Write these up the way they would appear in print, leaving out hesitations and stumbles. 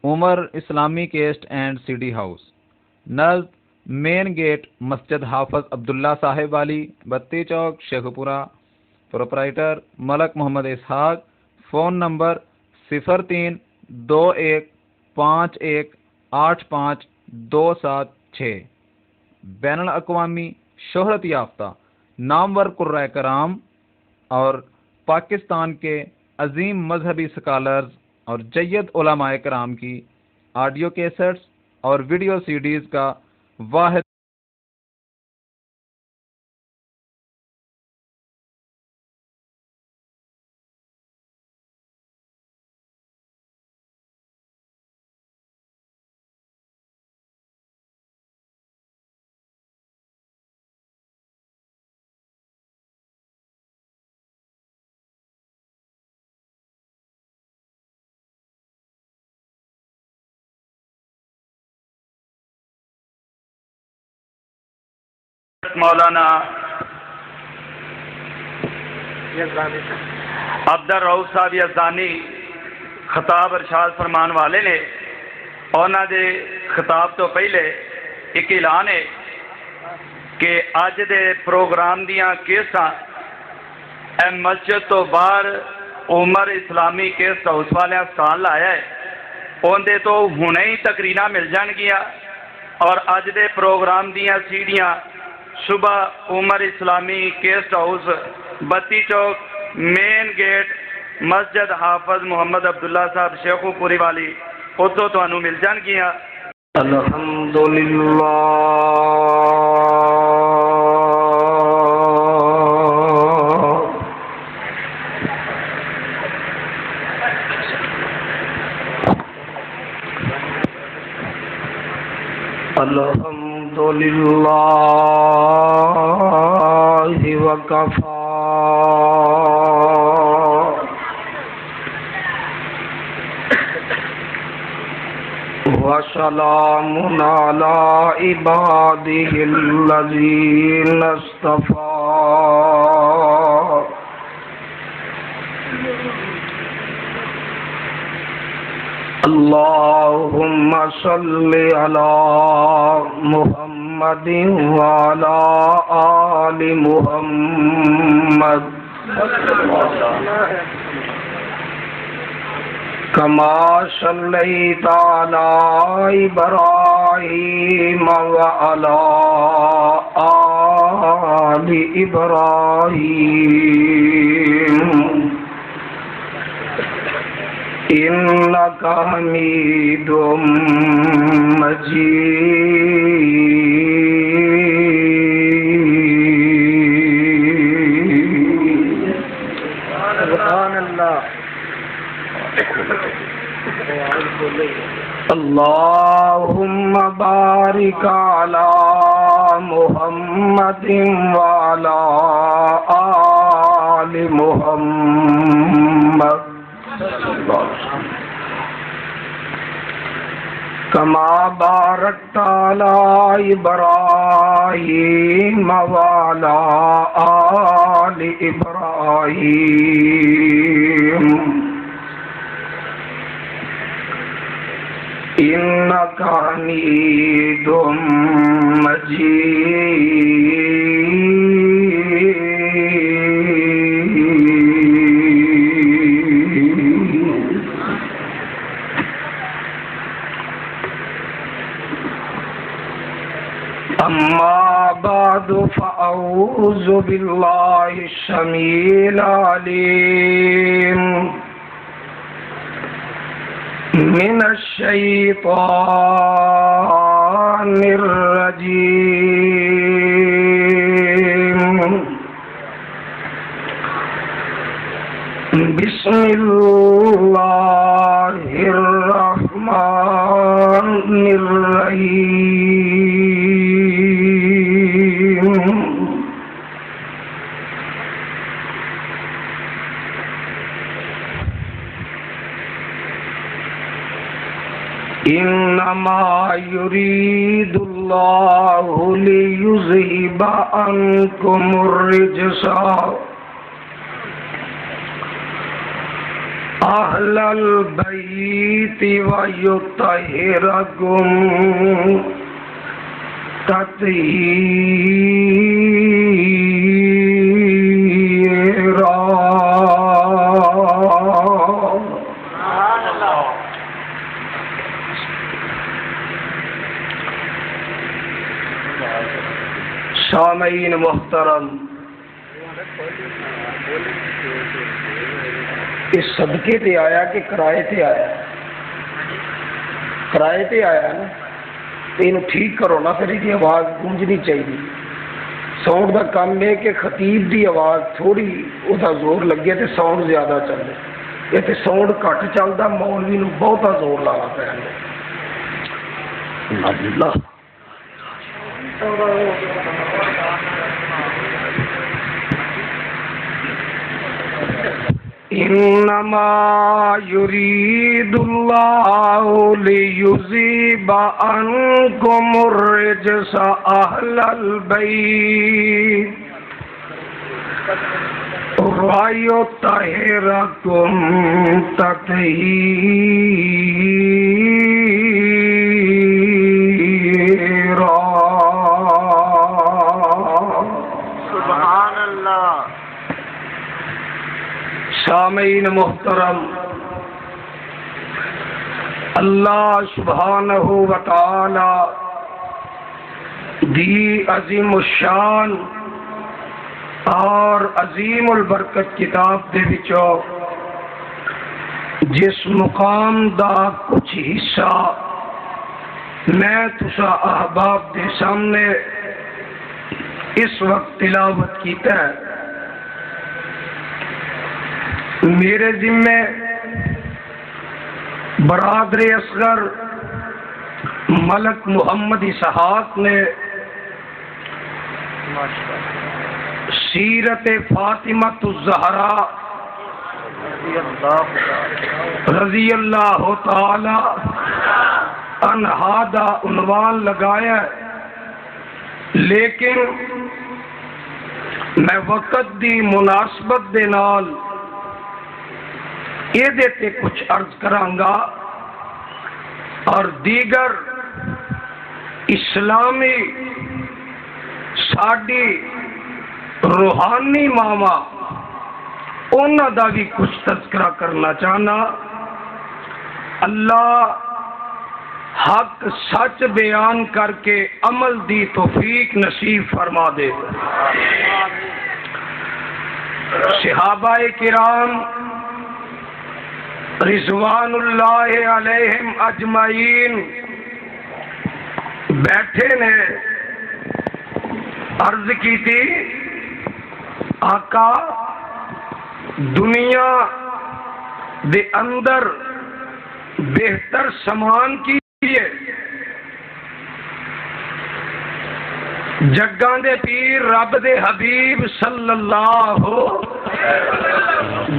عمر اسلامی cassette and C D house, نزد main gate مسجد حافظ عبداللہ صاحب والی، Batti Chowk, Sheikh Pura. Proprietor Malik Muhammad Ishaq. Phone number 03-215185-276۔ بین الاقوامی شہرت یافتہ نامور قرۂ کرام اور پاکستان کے عظیم مذہبی سکالرز اور جید علماء کرام کی آڈیو کیسٹس اور ویڈیو سی ڈیز کا واحد مولانا عبدالرؤوف صاحب یزدانی خطاب ارشاد فرمان والے نے، انہوں دے خطاب تو پہلے ایک اعلان ہے کہ اج دے پروگرام دیاں کیساں مسجد تو باہر عمر اسلامی کیسٹ ہاؤس والیاں سٹال لایا ہے، اندر تو ہنے ہی تقریراں مل جان گیا، اور اج دے پروگرام دیاں سیڑیاں صبح عمر اسلامی کیسٹ ہاؤس، بتی چوک، مین گیٹ مسجد حافظ محمد عبداللہ صاحب شیخو پوری والی، اتوں تمہیں مل جان گیا۔ الحمدللہ الحمدللہ وکفا وسلام علی عبادہ الذین اصطفیٰ۔ اللہم صل علی محمد وعلی آل محمد کما صلیت علی ابراہیم وعلی آل ابراہیم انک حمید مجید۔ سبحان اللہ۔ اللہم بارک علی محمد وعلی آل محمد کما بارکت علی ابراہیم وعلی آل ابراہیم انک حمید مجید۔ اما بعد فاعوذ باللہ السمیع العلیم من الشیطان الرجیم، بسم اللہ الرحمن الرحیم۔ انما یرید اللہ لیذہب عنکم الرجس أهل البيت ويطهركم تطهيرا. سامعین محترم، اس صدقے تے آیا کہ کرائے تے آیا؟ کرائے تے آیا نا، تو انہوں ٹھیک کرو نا، پھر یہ آواز گونجنی چاہیے. ساؤنڈ دا کام ہے کہ خطیب دی آواز تھوڑی وہ زور لگے تو ساؤنڈ زیادہ چلے. یہ تو ساؤنڈ گھٹ چلتا، مولوی نو بہتا زور لانا پہنتا. اللہ انما يريد الله ليذهب عنكم الرجس اهل البيت ويطهركم تطهيرا. سامعین محترم، اللہ سبحانہ و تعالی دی عظیم الشان اور عظیم البرکت کتاب دے وچوں جس مقام دا کچھ حصہ میں تسا احباب دے سامنے اس وقت تلاوت کیتا ہے، میرے ذمے برادر اصغر ملک محمد اسحاق نے سیرت فاطمہ الزہراء رضی اللہ تعالی عنہا دا عنوان لگایا، لیکن میں وقت دی مناسبت دے نال یہ دیتے کچھ عرض کرانگا اور دیگر اسلامی ساڈی روحانی ماما انہاں دا بھی کچھ تذکرہ کرنا چاہنا. اللہ حق سچ بیان کر کے عمل دی توفیق نصیب فرما دے. صحابہ کرام رضوان اللہ علیہم اجمعین بیٹھے نے، عرض کی تھی آقا دنیا دے اندر بہتر سامان کی ہے، جگاں دے پیر رب دے حبیب صلی اللہ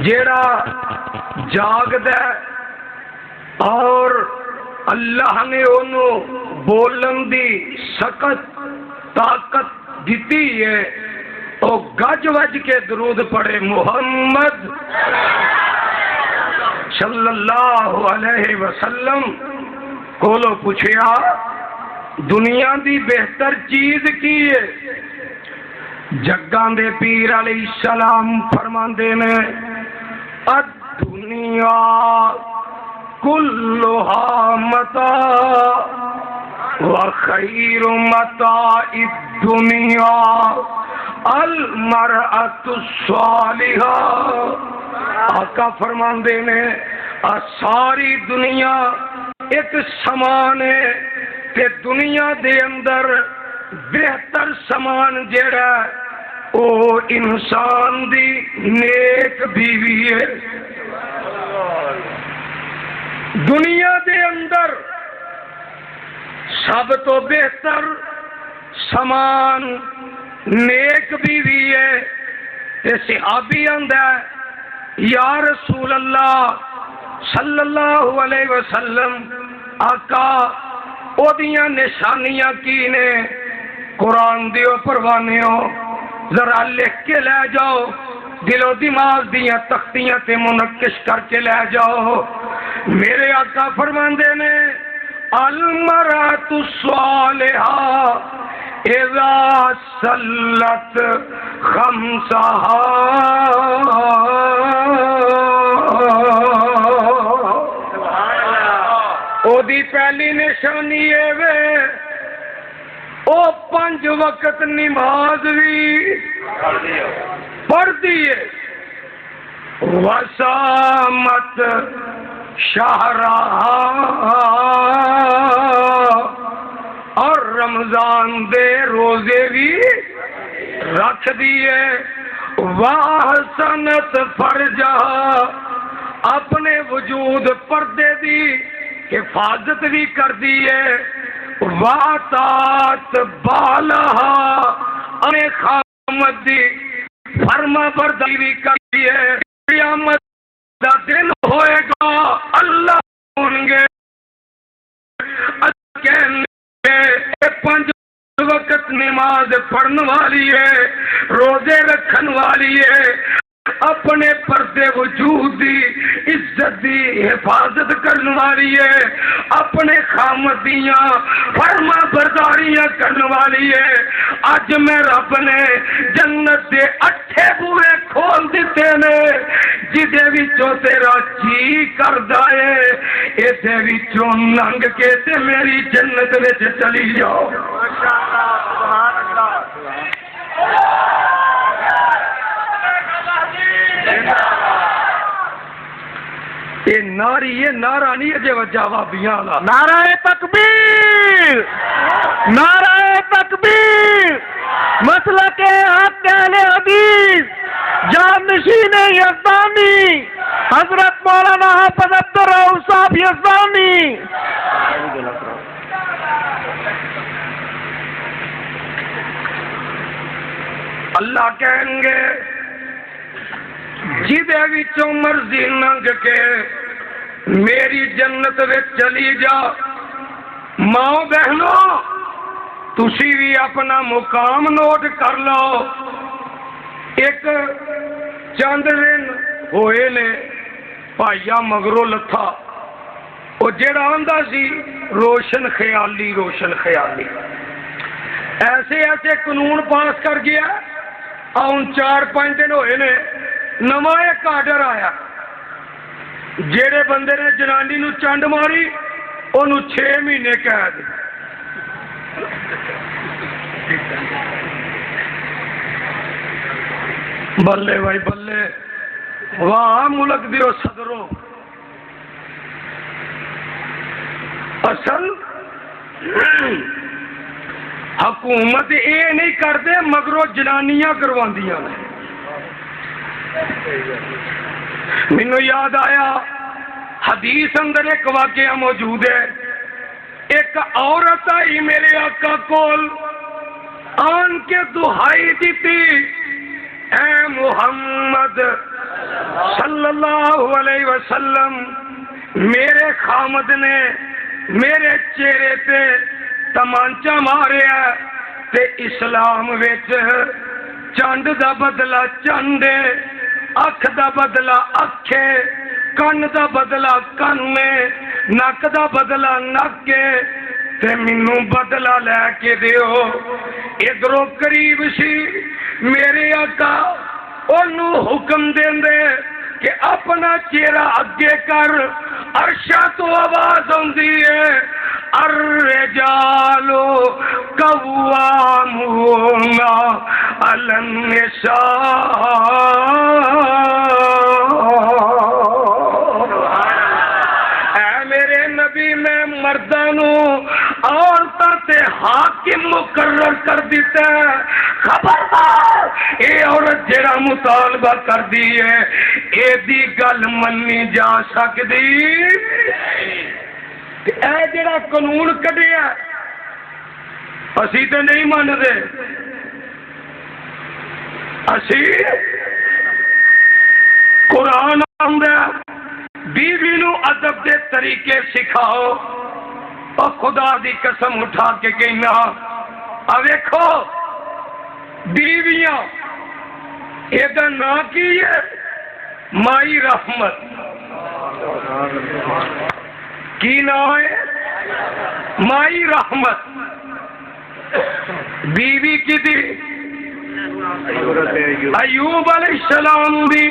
جیڑا جاگدا اور اللہ نے انہوں بولن دی سخت طاقت دیتی ہے، او گج وج کے درود پڑھے محمد صلی اللہ علیہ وسلم کولو پوچھیا دنیا دی بہتر چیز کی ہے؟ جگاں دے پیر علیہ السلام فرماندے نے الدنیا کلھا متاع وخیر متاع الدنیا المرأة الصالحہ. آقا فرماندے نے ساری دنیا ایک سامان ہے کہ دنیا دے اندر بہتر سامان جیڑا او انسان دی نیک بیوی ہے. دنیا دے اندر سب تو بہتر سامان نیک بیوی ہے. تے صحابی آندا ہے یا رسول اللہ صلی اللہ علیہ وسلم آقا او دیاں نشانیاں کی نے؟ قرآن دیو پروانے ہو ذرا لکھ کے لے جاؤ. دل و دماغ دیاں تختیاں تے منقش کر کے لے جاؤ۔ میرے آقا فرماندے نے المرأۃ الصالحہ اذا صلت خمسہا او دی پہلی نشانی ہے وے او 5 وقت نماز بھی پڑھ دیئے، وسامت شہرہ اور رمضان دے روزے بھی رکھ دیئے، واحسنت فرجہ اپنے وجود پردے دی حفاظت بھی کر دیئے، واتات بالہا اپنے خامد دی فرما برداری بھی کر دیئے۔ قیامت دا دن ہوئے گا اللہ ہوں گے کہنے 5 وقت نماز پڑھن والی ہے، روزے رکھن والی ہے، اپنے پردے وجود دی عزت دی حفاظت کرن والی ہے، اپنے خامدیاں فرما برداریاں کرن والی ہے۔ اج میں رب نے جنت دے 8 بوئے کھول دیتے نے، جدے وچوں تیرا جی کردا ہے ایدے وچوں لنگ کے تے میری جنت وچ چلی جاؤ۔ ماشاءاللہ سبحان اللہ۔ یہ ناری یہ نعرہ نہیں اجے وجہ وابیاں والا، نعرہ تکبیر، نعرہ تکبیر، مسلک حق اہل حدیث، جانشین یزدانی حضرت مولانا حافظ عبدالرؤوف صاحب یزدانی۔ اللہ کہیں گے جدے وچوں مرضی لنگ کے میری جنت وچ چلی جا۔ ماں بہنوں تسی بھی اپنا مقام نوٹ کر لو۔ ایک چند دن ہوئے نے بھائیا مگروں لتھا، وہ جڑا آندا سی روشن خیالی روشن خیالی، ایسے ایسے قانون پاس کر گیا۔ آن 4-5 دن ہوئے نے نواں ایک آرڈر آیا، جیڑے بندے نے جنانی نو چنڈ ماری انہوں 6 مہینے قید۔ بلے بھائی بلے، واہ ملک دیو صدروں، اصل حکومت یہ نہیں کرتے مگروں جنانیاں کرواندیاں نے۔ مینوں یاد آیا حدیث اندر ایک واقعہ موجود ہے، ایک عورت آئی میرے آقا کول آن کے دہائی دیتی، اے محمد صلی اللہ علیہ وسلم، میرے خامد نے میرے چہرے تے تمانچا ماریا تے اسلام وچ چنڈ دا بدلہ چنڈے، اکھ دا بدلہ اکھے، کن دا بدلہ کنے، نک دا بدلہ نکے، تے مینوں بدلہ لے کے دیو۔ ادھروں قریب سی میرے آقا انہوں حکم دیندے کہ اپنا چہرہ اگے کر، عرشہ تو آواز ہوندی ہے الرجال قوامون علی النساء۔ اے میرے نبی میں مردانوں عورتوں تے حاکم مقرر کر دیتا ہے۔ خبردار اے عورت جڑا مطالبہ کر دی ہے اے دی گل منی جا سکتی، اے جڑا قانون کڈیا اسی تے نہیں مانتے، اسی قرآن آندا بیوی نو ادب دے طریقے سکھاؤ۔ اور خدا دی قسم اٹھا کے کہنا، ویکھو بیویاں یہ نام کی ہے مائی رحمت. کی نام ہے مائی رحمت. بیوی کی تھی ایوب علیہ السلام دی.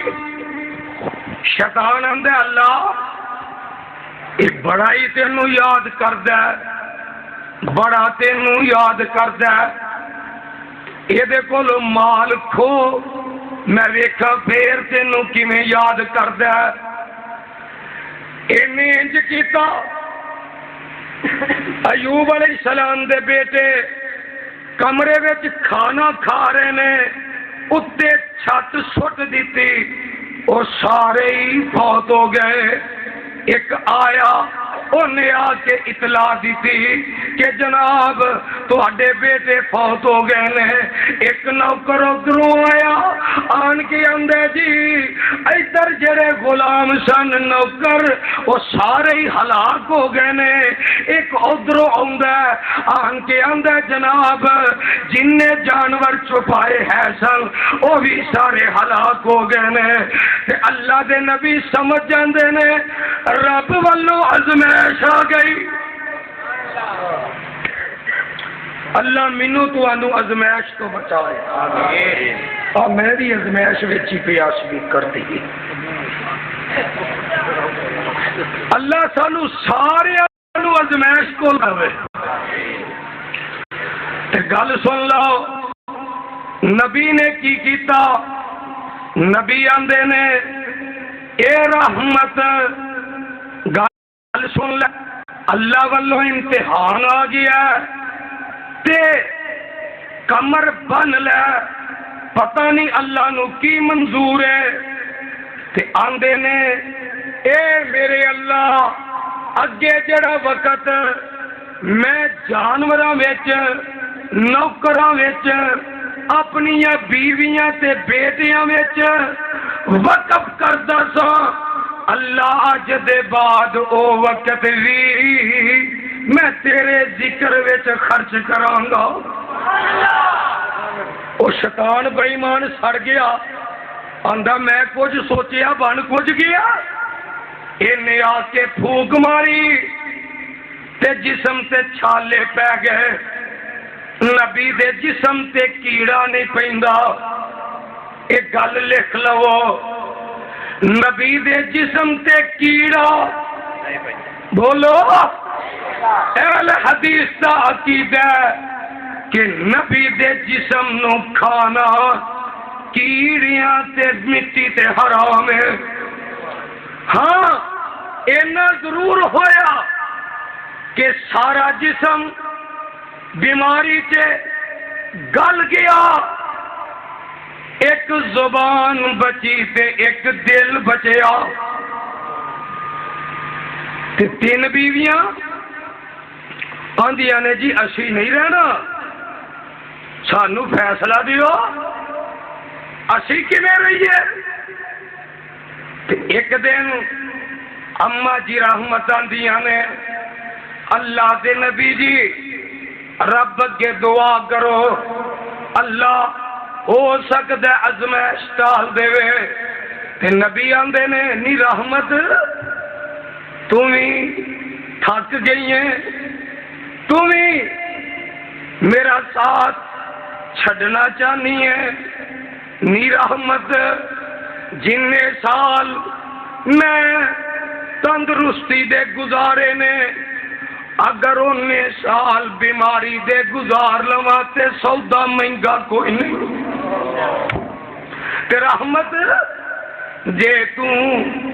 شیطان آندے اللہ ایک بڑا ہی تینوں یاد کردا ہے, بڑا تینوں یاد کردا ہے, یہ کولو مال کھو میں ویکھا پھر تینوں کیویں یاد کردا ہے. انہیں انج کیتا. ایوب علیہ السلام دے بیٹے کمرے وچ کھانا کھا رہے نے, اتے چھت سٹ دیتی, وہ سارے ہی فوت ہو گئے. ایک آیا انہیں آ کے اطلاع دیتی کہ جناب تواڈے بیٹے فوت ہو گئے نے. ایک نوکر ادھروں آیا آن کے آندے جی ادھر جڑے غلام سن نوکر وہ سارے ہی ہلاک ہو گئے نے. ایک ادھروں آندا آن کے آندا جناب جن نے جانور چھپائے ہیں سن وہ بھی سارے ہلاک ہو گئے نے. تے اللہ دے نبی سمجھ جاندے نے رب والوں آزمائش آ گئی. اللہ مینوں تانوں آزمائش تو بچائے. اور میں بھی آزمائش وچ ہی پیاس بھی کر دی. اللہ سانو سارے آزمائش کو لاوے. تے گل سن لو نبی نے کی کیتا. نبی آندے نے اے رحمت گل سن لے اللہ والوں امتحان آ گیا تے کمر بن لے پتہ نہیں اللہ نو کی منظور ہے. تے آندے نے اے میرے اللہ اگے جڑا وقت میں جانوراں وچ نوکراں وچ اپنی بیویاں تے بیٹیاں وچ وقف کردا سا, اللہ اج دے بعد او وقت بھی میں تیرے ذکر وچ خرچ کراں گا. او شیطان بے ایمان سڑ گیا, آندا میں کچھ سوچیا بن کچھ گیا. اینے آ کے پھونک ماری تے جسم تے چھالے پہ گئے. نبی دے جسم تے کیڑا نہیں پیندا. ایک گل لکھ لو نبی دے جسم تے کیڑا بولو اہل حدیث دا عقیدہ کہ نبی دے جسم نو کھانا کیڑیاں تے مٹی تے حرام ہے. ہاں اینا ضرور ہویا کہ سارا جسم بیماری تے گل گیا, ایک زبان بچی تے ایک دل بچیا. تے تین بیویاں آندیاں نے جی اسی نہیں رہنا, سانو فیصلہ دیو اسی کیویں رہیے. تے ایک دن اما جی رحمت آندیاں نے اللہ دے نبی جی رب کے دعا کرو اللہ ہو سکتا ازمائش ٹال دے. تے نبی آندے نے نی رحمت تمہیں تھک گئی ہیں, تمہیں میرا ساتھ چھڈنا چاہنی ہے. نی رحمت جن سال میں تندرستی دے گزارے نے اگر انہیں سال بیماری دے گزار لواں تے سودا مہنگا کوئی نہیں. تے رحمت جے تو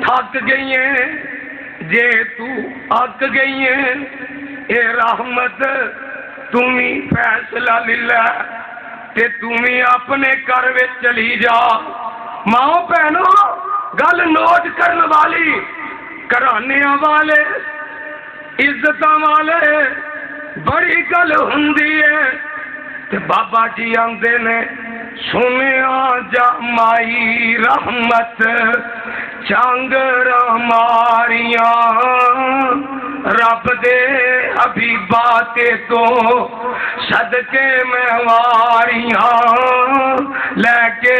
تھک گئی ہے جے تو اک گئی ہے اے رحمت تمہیں فیصلہ لے تے تمہیں اپنے گھر وچ چلی جا. ماں بہنوں گل نوٹ کرن والی گھرانیاں والے عزت والے بڑی گل ہوندی ہے. تے بابا جی آندے نے سنیا جا مائی رحمت چانگراں ماریاں رب دے حبیبا تے تو صدقے میں واریاں لے کے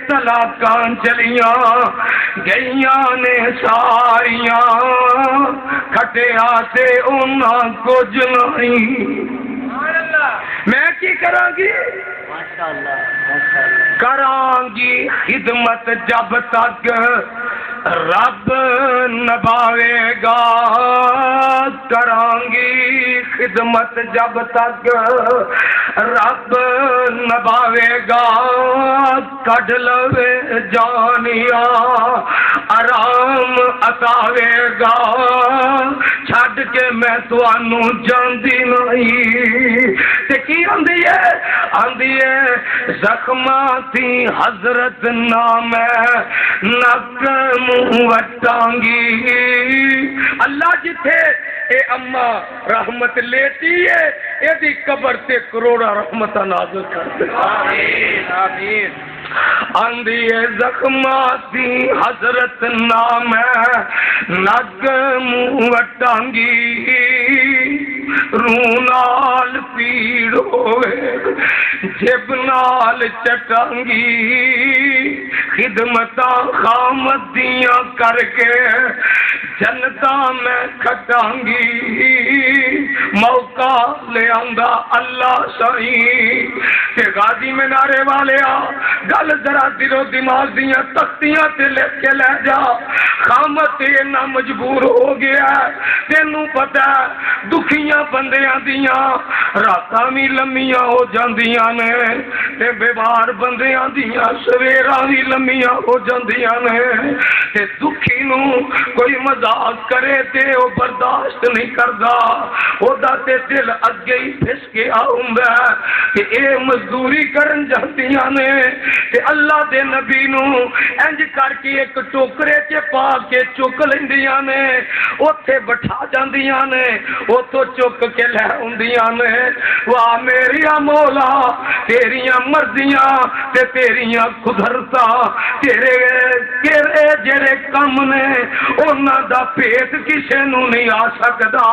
طلاقاں چلیاں گئیاں نے ساریاں کھٹیا تے انہاں کچھ نہیں میں کی کراں گی کراں گی خدمت جب تک رب نبھاوے گا کراں گی خدمت جب تک رب نبھاوے گا کڈ لوے جانیا آرام عطاوے گا چھڈ کے میں تانوں جاندی نہیں تے کی آندی ہے زخماں تھی حضرت نام نک منہ وٹاں گی اللہ جتھے اے اما رحمت لیتی ہے اے دی قبر تے کروڑا رحمت نازل کر دے آمین آمین آندھی زخماں دی حضرت نام نگ منہ وٹاں گی روح نال پیڑ ہوئے جب نال چٹانگی خدمتاں خامدیاں کر کے جنتاں میں کھٹانگی موقع لے آندا اللہ سائیں تے غازی میں نعرے والے گل ذرا دل و دماغ دیاں تختیاں تے لکھ کے لے جا خامت نہ مجبور ہو گیا تینوں پتہ دکھیاں بندیاں دیاں راتاں بھی لمیاں ہو جاندیاں نے تے بیمار بندیاں دیاں سویراں بھی لمیاں ہو جاندیاں نے تے دکھی نو کوئی مذاق کرے تے او برداشت نہیں کردا او دا تے دل اگے ہی پھس کے آوندا کہ اے مزدوری کرن جاندیاں نے تے اللہ دے نبی نو انج کر کے ایک ٹوکرے چ پا کے چک لیندیاں نے اوتھے بٹھا جاندیاں نے اوتھوں چک کے لے اوندیاں نے واہ میریا مولا تیریاں مرضیاں تے تیریاں قدرتاں تیرے جڑے کم نے انہاں دا پیٹ کسے نو نہیں آ سکدا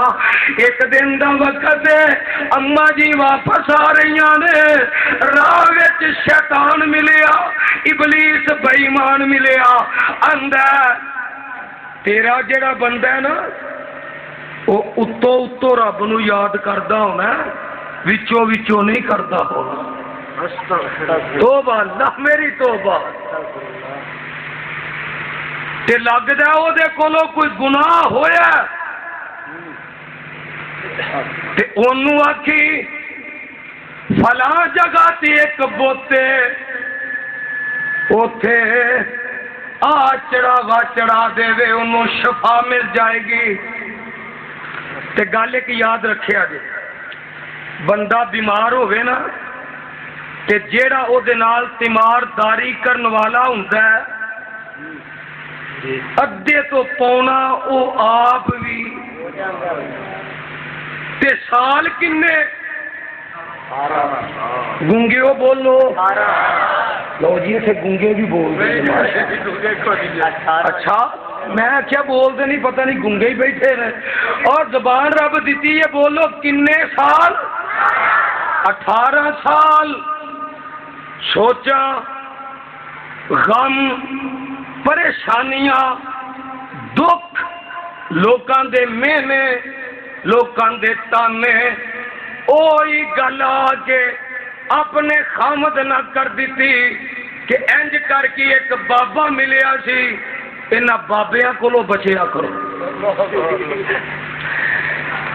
ایک دن دا وقت ہے اما جی واپس آ رہیاں نے راہ وچ شیطان ملیا ابلیس بے ایمان ملیا آندا تیرا جڑا بندہ ہے نا وہ اتو رب نو یاد کردا ہونا وچوں نہیں کردا ہونا توبہ اللہ میری توبہ تے لگدا او دے کولوں کوئی گناہ ہویا تے اونوں آکھی فلاں جگہ تے ایک بوتے اوتھے چڑھاوا چڑھا دے وے انہوں شفا مل جائے گی تے گل ایک یاد رکھے آجے بندہ بیمار ہوئے نا تے جیڑا او دے نال تیمارداری کرن والا ہوندا ہے ادھے تو پونا او آپ بھی تے سال کنے گونگے ہو بولو لو جی سے گونگے بھی بول رہے اچھا میں کیا بولتے نہیں پتہ نہیں گونگے ہی بیٹھے رہے اور زبان رب دیتی ہے بولو کنے سال 18 سال سوچا غم پریشانیاں دکھ لوکاں دے مہنے لوکاں دے تانے اوہی گل آ کے اپنے خامد نہ کر دیتی کہ انج کر کے ایک بابا ملیا سی انہاں بابیاں کولو بچیا کرو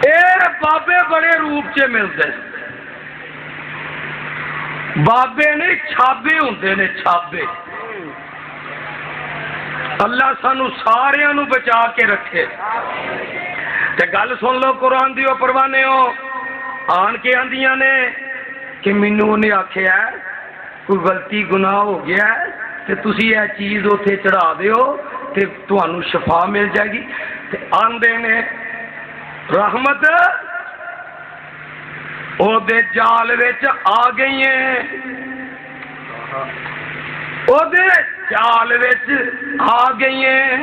اے بابے بڑے روپ چے ملتے بابے نہیں چھابے ہوندے نے چھابے اللہ سانو ساریاں نو بچا کے رکھے تے گل سن لو قرآن دیو پروانے ہو آن کے آندیاں نے کہ مینوں نے آکھیا ہے کوئی غلطی گناہ ہو گیا ہے تے تسی یہ چیز اوتھے چڑھا دیو تے تانوں شفا مل جائے گی تے آندے نے رحمت او دے جال وچ آ گئی ہیں او دے جال وچ آ گئی ہیں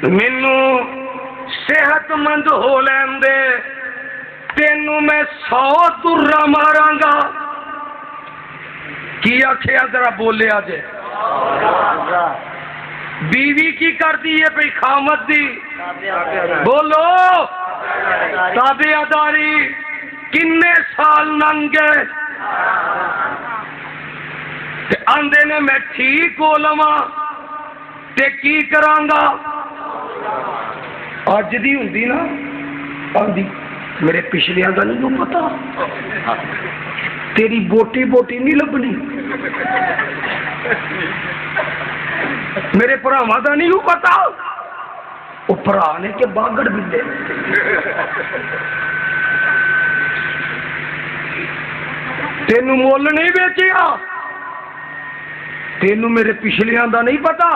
مینوں صحت مند ہو لین دے، تینوں میں 100 ترا ماراں گا۔ کی آخیا ذرا بولیا جے؟ بیوی کی کرتی ہے پی خامد دی؟ بولو تابع داری کنے سال ننگے آندے نے میں ٹھیک ہو لواں تے کی کرانگا؟ اج دی ہوندی نا آندی میرے پچھلیاں دا نہیں پتا، تیری بوٹی بوٹی نہیں لبنی، میرے بھراواں دا نہیں پتا، وہ بھرا نے کہ باگڑ بلے تینوں مول نہیں بیچیا، تینوں میرے پچھلیاں دا نہیں پتا،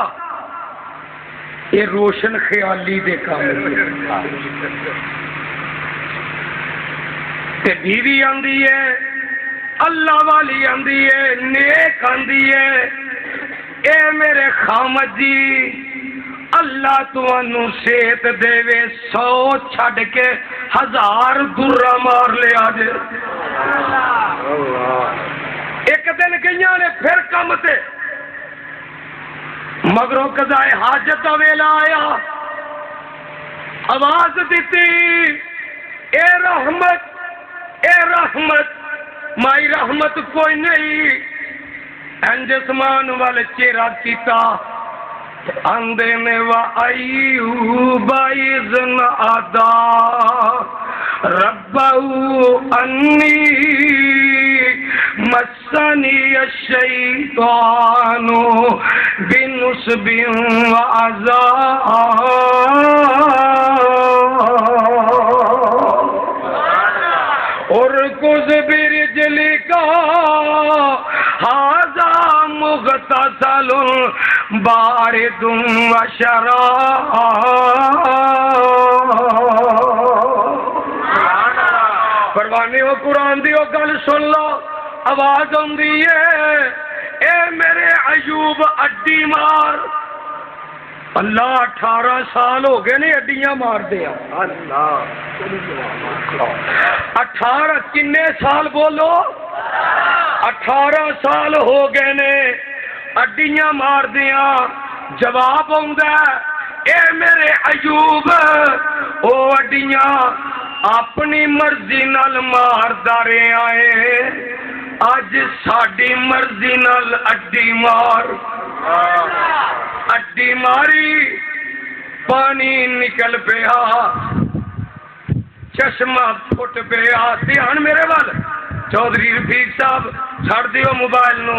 یہ روشن خیالی دے کام تے بیوی آندی ہے اللہ والی آندی ہے نیک آندی ہے اے میرے خامد جی اللہ تانوں صحت دے 100 چھڈ کے 1000 درا مار لیا جے۔ ایک دن گئیاں نے پھر کم تے مگروں قضائے حاجت دا ویلا آیا، آواز دیتی اے رحمت اے رحمت، مائی رحمت کوئی نہیں، انجسمان والے چہرہ کیتا اندے نے وَأَيُّوبَ إِذْ نَادَىٰ رَبَّهُ أَنِّي مَسَّنِيَ الشَّيْطَانُ بِنُصْبٍ وَعَذَابٍ اركض برجلك هذا مغتسل بارد وشراب۔ پروانے ہو قرآن دی وہ گل سن لو، آواز آندی ہے اے میرے ایوب اڈی مار۔ اللہ 18 سال ہو گئے نے اڈیاں مار دیا، 18 کنے سال بولو؟ 18 سال ہو گئے نے اڈیاں مار دیا۔ جواب آندا اے میرے ایوب او اڈیاں اپنی مرضی نال ماردا رہیا اے، اج ساڈی مرضی نال اڈی مار۔ اڈی ماری پانی نکل پیا، چشمہ پھٹ پیا۔ دھیان میرے وال چودھری رفیق صاحب چھڑ دیو موبائل نو،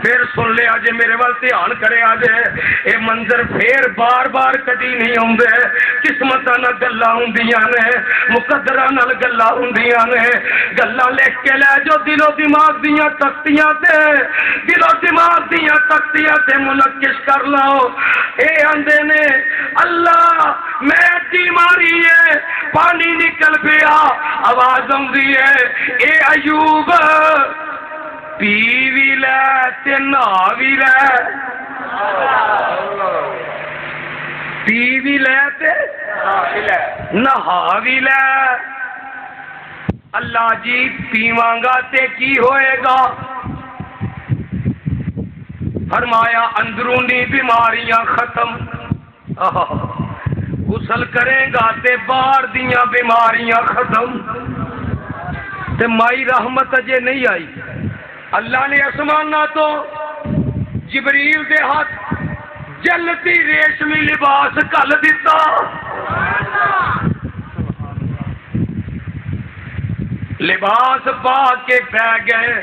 پھر سن لیا جے میرے وال دھیان کرے آجے، اے منظر پھر بار بار کدی نہیں ہوندے، قسمتاں نال گلاں ہوندیاں نے، مقدراں نال گلاں ہوندیاں نے۔ گلاں لکھ کے لے جو دل و دماغ دیاں تختیاں تے، دل و دماغ دیاں تختیاں تے منقش کر لاؤ۔ اے آندے نے اللہ میں اڈی ماری ہے، پانی نکل پیا، آواز آندی ہے اے ایوب پی بھی لے تے نہا بھی لے، پی بھی لے تے نہا بھی لے۔ اللہ جی پیواں گا تے کی ہوئے گا؟ فرمایا اندرونی بیماریاں ختم، غسل کرے گا تے باہر دیاں بیماریاں ختم۔ تے مائی رحمت اجے نہیں آئی، اللہ نے آسمانہ تو جبریل دے ہاتھ جلتی ریشمی لباس کل دیتا۔ لباس پا کے بہ گئے،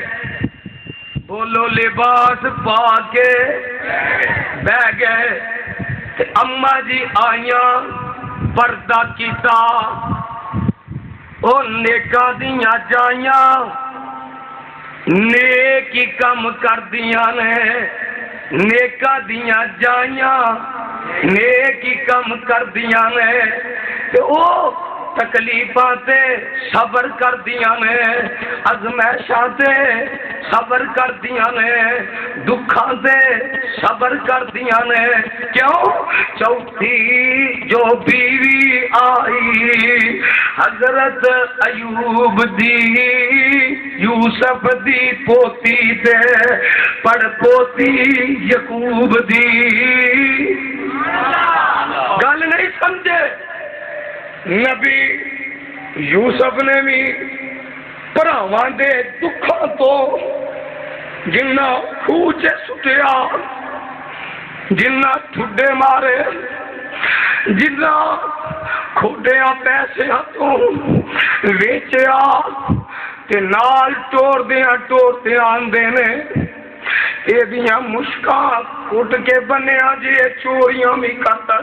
بولو لباس پا کے بہ گئے۔ تے اماں جی آئیاں پردہ کیتا، او نیکاں دیاں جائیاں نیکی کم کر دیاں نے، نیکاں دیاں جائیاں نیکی کم کر دیاں نے۔ تے او تکلیفاں تے صبر کردیاں نے، ازمائشاں تے صبر کردیاں نے، دکھاں تے صبر کردیاں نے. کیوں؟ چوتھی جو بیوی آئی حضرت ایوب دی، یوسف دی پوتی تے پڑ پوتی یعقوب دی. گل نہیں سمجھے؟ نبی یوسف نے بھی بھراواں دے دکھاں تو جنہ خوہ چ سٹیا، جنہ ٹھڈے مارے، جنہ کھوڈیاں پیسیاں تو ویچیا تے نال ٹوردیاں آندے نے اے دیاں مشکاں کٹ کے بنیا جی چوریاں بھی کرتا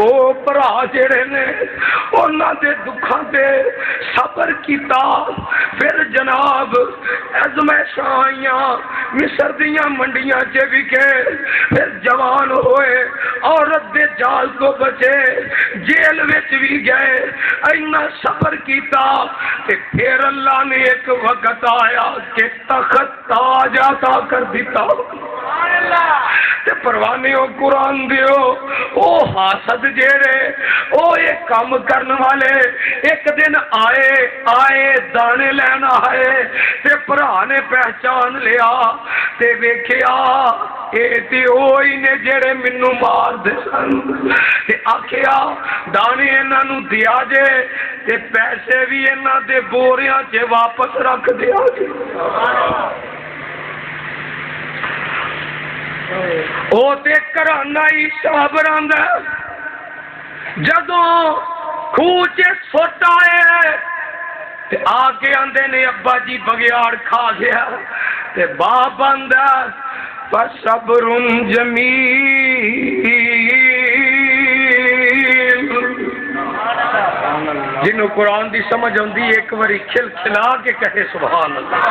او بھرا جڑے نے انہاں دے دکھاں تے صبر کیتا. پھر جناب ازمائشاں آئیاں، مصر دیاں منڈیاں چ وکے، پھر جوان ہوئے، عورت دے جال تو بچے، جیل وچ بھی گئے، اینا صبر کیتا تے پھر اللہ نے ایک وقت آیا کہ تخت تاج عطا کر دیتا. تے پروانیوں قرآن دیو او حاسد جیڑے او ایک کام کرن والے ایک دن آئے دانے لین آئے تے بھرا نے پہچان لیا تے ویکھیا اے تے اوہی نے جیڑے مینوں مار دے سن تے آکھیا دانے انہاں نوں دیا جے تے پیسے بھی انہاں دے بوریاں چ واپس رکھ دیا جے. او تے کرانہ ہی صابراں دا جدوں خوہ چ سٹ آئے تے آ کے آندے نے ابا جی بگیاڑ کھا گیا تے باپ آندا فصبر جمیل. جنوں قرآن دی سمجھ آندی ایک واری کھل کھلا کے کہے سبحان اللہ.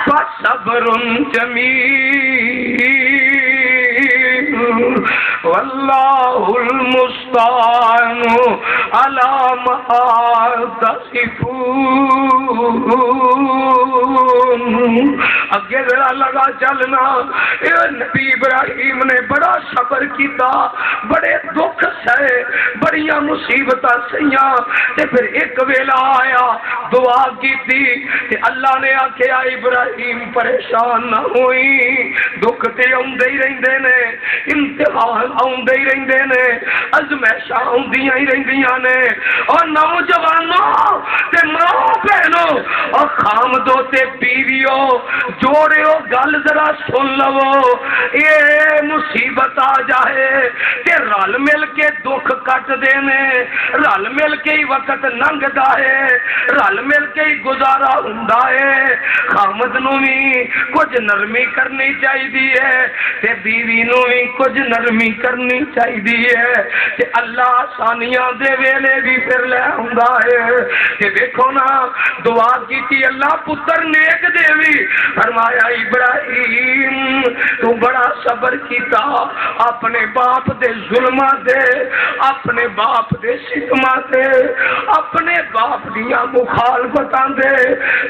فصبر جمیل واللہ المستعان علی ما تصفون. اگے ذرا لگا چلنا. نبی ابراہیم نے بڑا صبر کیتا، بڑے دکھ سہے، بڑیاں مصیبتاں سہیاں تے پھر ایک ویلا آیا دعا کیتی تے اللہ نے آکھیا ابراہیم پریشان نہ ہوئی، دکھ تے اوندے ہی رہندے نے، امتحان آؤندے ہی رہندے نے، ازمائشاں آؤندیاں ہی رہندیاں نے. اور نوجوانوں تے ماں بہنوں اور خامدوں تے بیویوں جوڑیو گل ذرا سن لو. اے مصیبت آ جائے کہ رل مل کے دکھ کٹ دینے، رل مل کے ہی وقت لنگدا ہے، رل مل کے ہی گزارا ہوندا ہے. خامد نو بھی کچھ نرمی کرنی چاہیے تے بیوی نو بھی کچھ نرمی کرنی چاہیے تے اللہ آسانیاں دے ویلے بھی پھر لے ہوندا ہے. کہ دیکھو نا دعا کیتی اللہ پتر نیک دیوی، فرمایا ابراہیم تو بڑا صبر کیتا اپنے باپ دے ظلماں دے، اپنے باپ دے ستماں دے، اپنے باپ دیاں مخالفتاں دے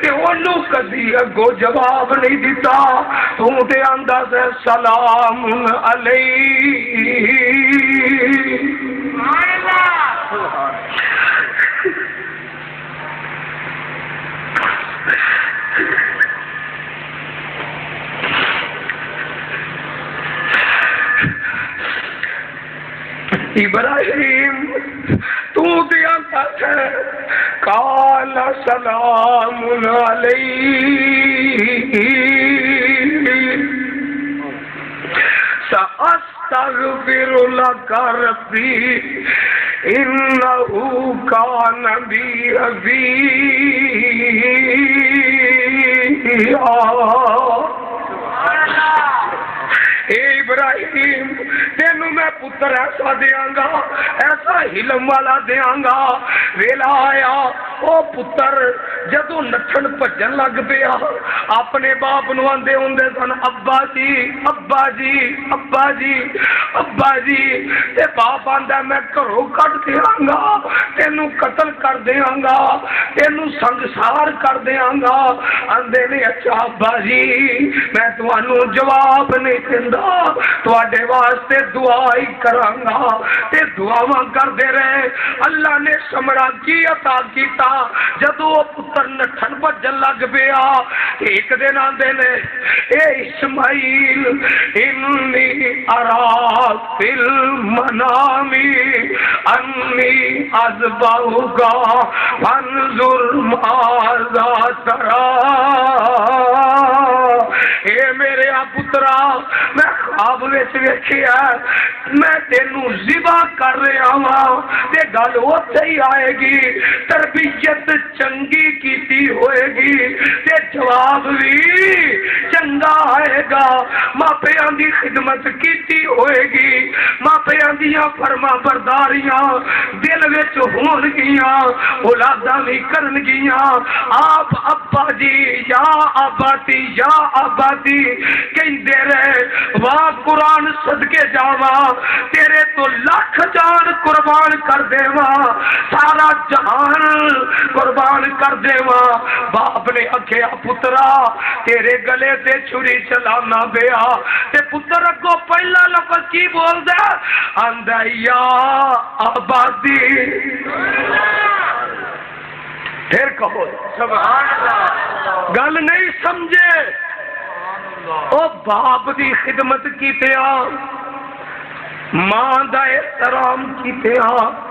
تے اونوں کدی اگوں جواب نہیں دیتا. تو تے آندا سے سلام علیہ. ابراہیم تو دیا ہے قال سلام علیہ سأستغفر لك ربي إنه كان بي حفيظا. اے ابراہیم تینوں میں پتر ایسا دیاں گا، ایسا علم والا دیاں گا. ویلا آیا او پتر جدوں نٹھن بھجن لگ پیا اپنے باپ نو آندے ہوندے سن ابا جی ابا جی ابا جی ابا جی تے باپ آندا میں گھروں کڈ دیاں گا تینوں قتل کر دیاں گا تینوں سنگسار کر دیاں گا آندے نے اچھا ابا جی میں تانوں جواب نہیں دیندا تواڈے واسطے دعا ہی کراں گا تے دعاواں کردے رہے اللہ نے سمڑا کی عطا کیتا جدوں او پتر نٹھن بھجن لگ پیا ایک دن آندے نے اے اسماعیل انی ارا فی المنام انی اذبحک فانظر ماذا تری اے میرے پترا میں خواب وچ ویکھیا میں تینوں ذبح کر رہا ہاں تے گل اوتھے ہی آئے گی تربیت چنگی کیتی ہوئے گی تے جواب بھی چنگا آئے گا ماپیاں دی خدمت کیتی ہوئے گی ماپیاں دیاں فرما برداریاں دل وچ ہون گیاں اولاداں بھی کرن گیاں آپ ابا جی یا آباتی یا آباتی کہندے رہے واہ قرآن صدقے جاواں تیرے تو لاکھ جان قربان کر دیواں سارا جہان قربان کر دیواں باپ نے آکھیا پترا تیرے گلے تے چھری چلانا پیا تے پتر اگوں پہلا لفظ کی بولدا آندا یا آبادی پھر کہو سبحان اللہ گل نہیں سمجھے او باپ دی خدمت کیتیا ماں دا احترام کیتیا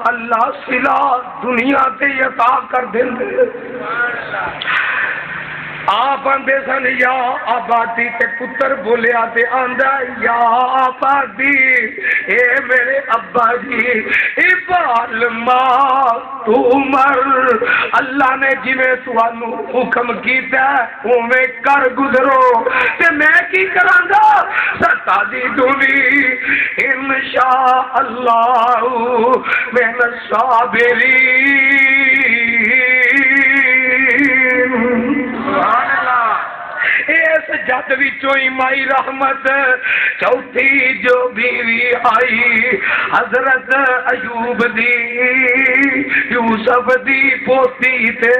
اللہ صلہ دنیا تے عطا کر دیندے آپ آندے سن یا آبادی تے پتر بولیا تے آندا یا آبادی اے میرے ابا جی ابال ما تو مر اللہ نے جویں تانوں حکم کیتا اوویں کر گزرو تے میں کی کراں گا ستا دی دنی انشاء اللہ من الصابرین اس جد وچوں ہی مائی رحمت چوتھی جو بیوی آئی حضرت ایوب دی یوسف دی پوتی تے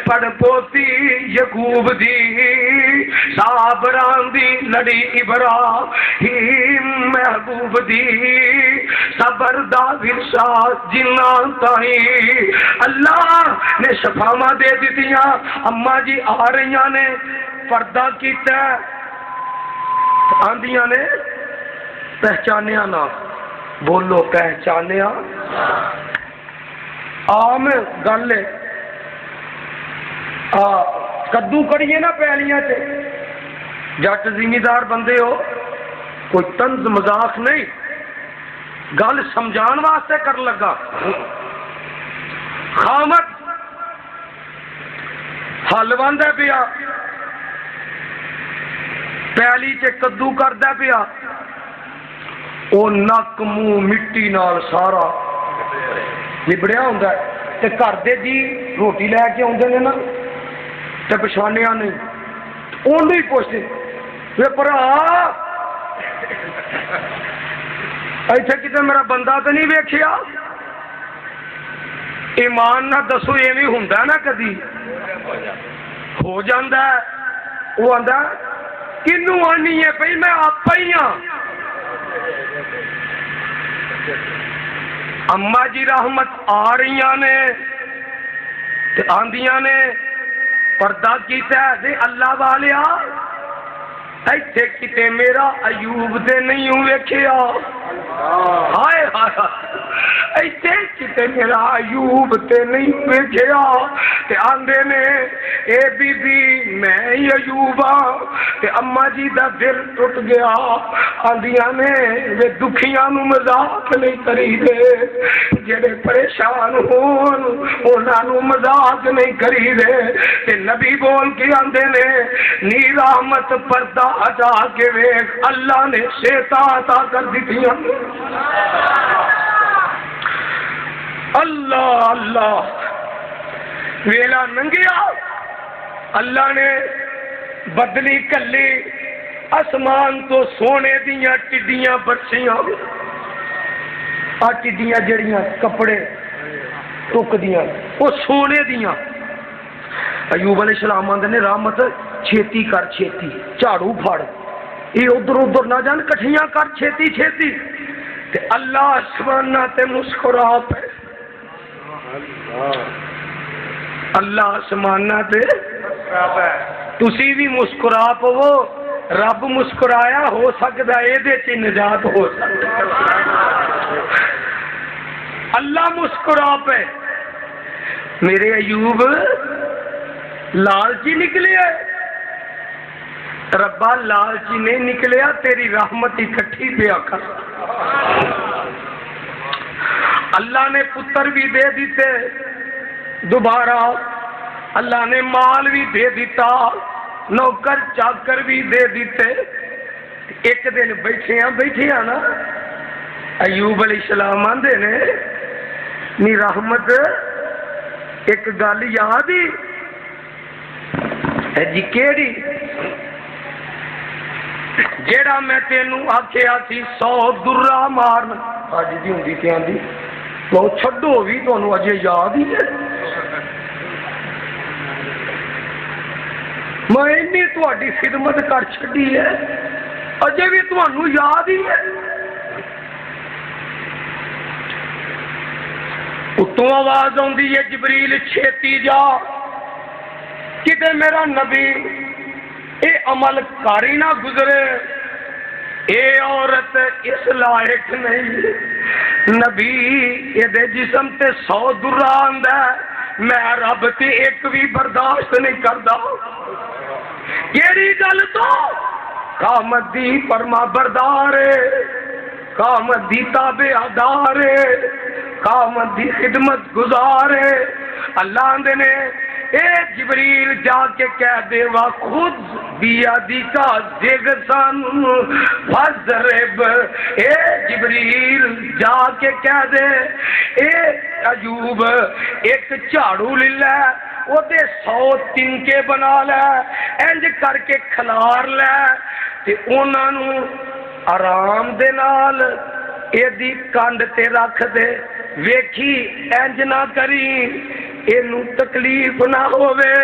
پڑ پوتی یعقوب دی صابران دی لڑی ابراہیم محبوب دی صبر دا ورثہ جنہ تائیں اللہ نے شفاواں دے دتیاں اما جی آ رہیاں نے پردہ کیتا آندیاں نے پہچانیا نہ بولو پہچانیا عام گل ہے کدو کریے نا پیلیاں تے جٹ زمیندار بندے ہو کوئی طنز مذاق نہیں گل سمجھان واسطے کر لگا خامد حل بندا پیا پیلی چ کدو کردا پیا او نک منہ مٹی نال سارا لبڑیا ہوندا ہے تے گھر دے جی روٹی لے کے آوندے نے نا تے پچھانیا نہیں اونوں ہی پوچھدے وے بھرا ایتھے کتے میرا بندہ تے نہیں ویکھیا ایمان نہ دسو ایویں ہوندا نا کدی ہو جاندا ہے وہ آندا کنوں آنی ہے بھئی میں آپ ہی ہاں اما جی رحمت آ رہیاں نے آندیاں نے پردہ کیتا ہے اللہ والیا ایتھے کتے میرا ایوب تے نہیں ہوں ویکھیا ہائے ہائے ایتھے کتے میرا ایوب تے نہیں ویکھیا تے آندے نے اے بی بی میں ہی ایوب ہاں تے اما جی دا دل ٹوٹ گیا آندیاں نے وے دکھیاں نو مذاق نہیں کری دے جڑے پریشان ہون انہاں نو مذاق نہیں کری دے تے نبی بول کے آندے نے نی رحمت پردہ ہٹا کے ویکھ اللہ نے شیطان عطا کر دتیاں اللہ اللہ ویلا لنگیا اللہ نے بدلی کلی آسمان تو سونے دیاں ٹڈیاں برسیاں ٹڈیاں جڑیاں کپڑے ٹک دیاں وہ سونے دیاں ایوب علیہ السلام آندے نے رحمت چھیتی کر چھیتی جھاڑو پھڑ یہ ادھر ادھر نہ جان کٹھیاں کر چھیتی چھیتی تے اللہ آسمانہ تے مسکرا پے اللہ آسمانہ تے تسی بھی مسکرا پو رب مسکرایا ہو سکتا ہے دے چ نجات ہو سکتا اللہ مسکرا پے میرے ایوب لالچی نکلے ربا لالچی نہیں نکلیا تیری رحمت اکٹھی پیا کر اللہ نے پتر بھی دے دیتے دوبارہ اللہ نے مال بھی دے دیتا نوکر چاکر بھی دے دیتے ایک دن بیٹھے نا ایوب علیہ السلام آندے نے نی رحمت ایک گل یاد ہی جی کیڑی جیڑا میں تینوں آکھیا سی 100 درہ مارن اج دی ہوندی تے آندی تو چھڈو بھی تانوں اجے یاد ہی ہے میں اتنی تہاڈی خدمت کر چھڈی ہے اجے بھی تانوں یاد ہی ہے اتوں آواز آندی ہے جبریل چھیتی جا کتے میرا نبی اے عمل کاری نہ گزرے اے عورت اس لائق نہیں نبی یہ دے جسم تے 100 درہ آندا ہے میں رب تے ایک بھی برداشت نہیں کردا کیڑی گل تو قامت دی فرما بردار قامت دی تابعدار قامت دی خدمت گزار اللہ دے نے اے جبریل جا کے کہہ دے وا خود بیادی کا زگسن فضرب اے جبریل جا کے کہہ دے اے ایوب ایک جھاڑو لے لے او دے 100 تنکے بنا لے انج کر کے کھلار لے تے انہاں نو آرام دے نال اے دی کنڈ تے رکھ دے ویکھی انج نہ کری اینو تکلیف نہ ہووے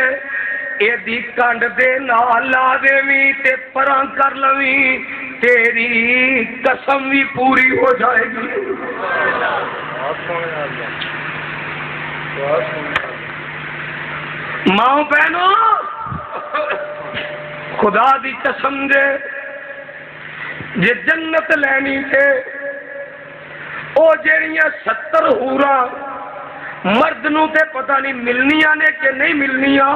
اے دی کنڈ دے نال لا دیویں تے پراں کر لویں تیری قسم بھی پوری ہو جائے گی ماں بہنوں خدا دی قسم دے جے جنت لینی تے او جڑیاں 70 حوراں مرد نو تے پتہ نہیں ملنیاں نے کہ نہیں ملنیاں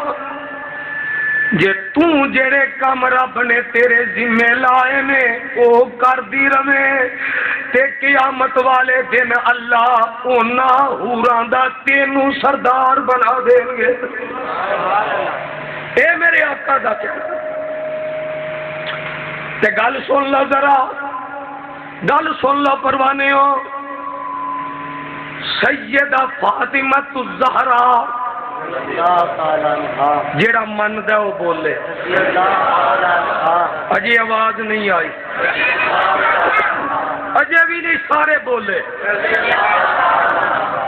جے توں جڑے کام رب نے تیرے ذمہ لائے نے او کر دی رہے تے قیامت والے دن اللہ انہاں حوراں دا تینوں سردار بنا دیں گے اے میرے آقا دا کہنا تے گل سن لو ذرا گل سن لو پروانے ہو سیدہ فاطمہ الزہرا جیڑا من دے وہ بولے اجے آواز نہیں آئی اجے بھی نہیں سارے بولے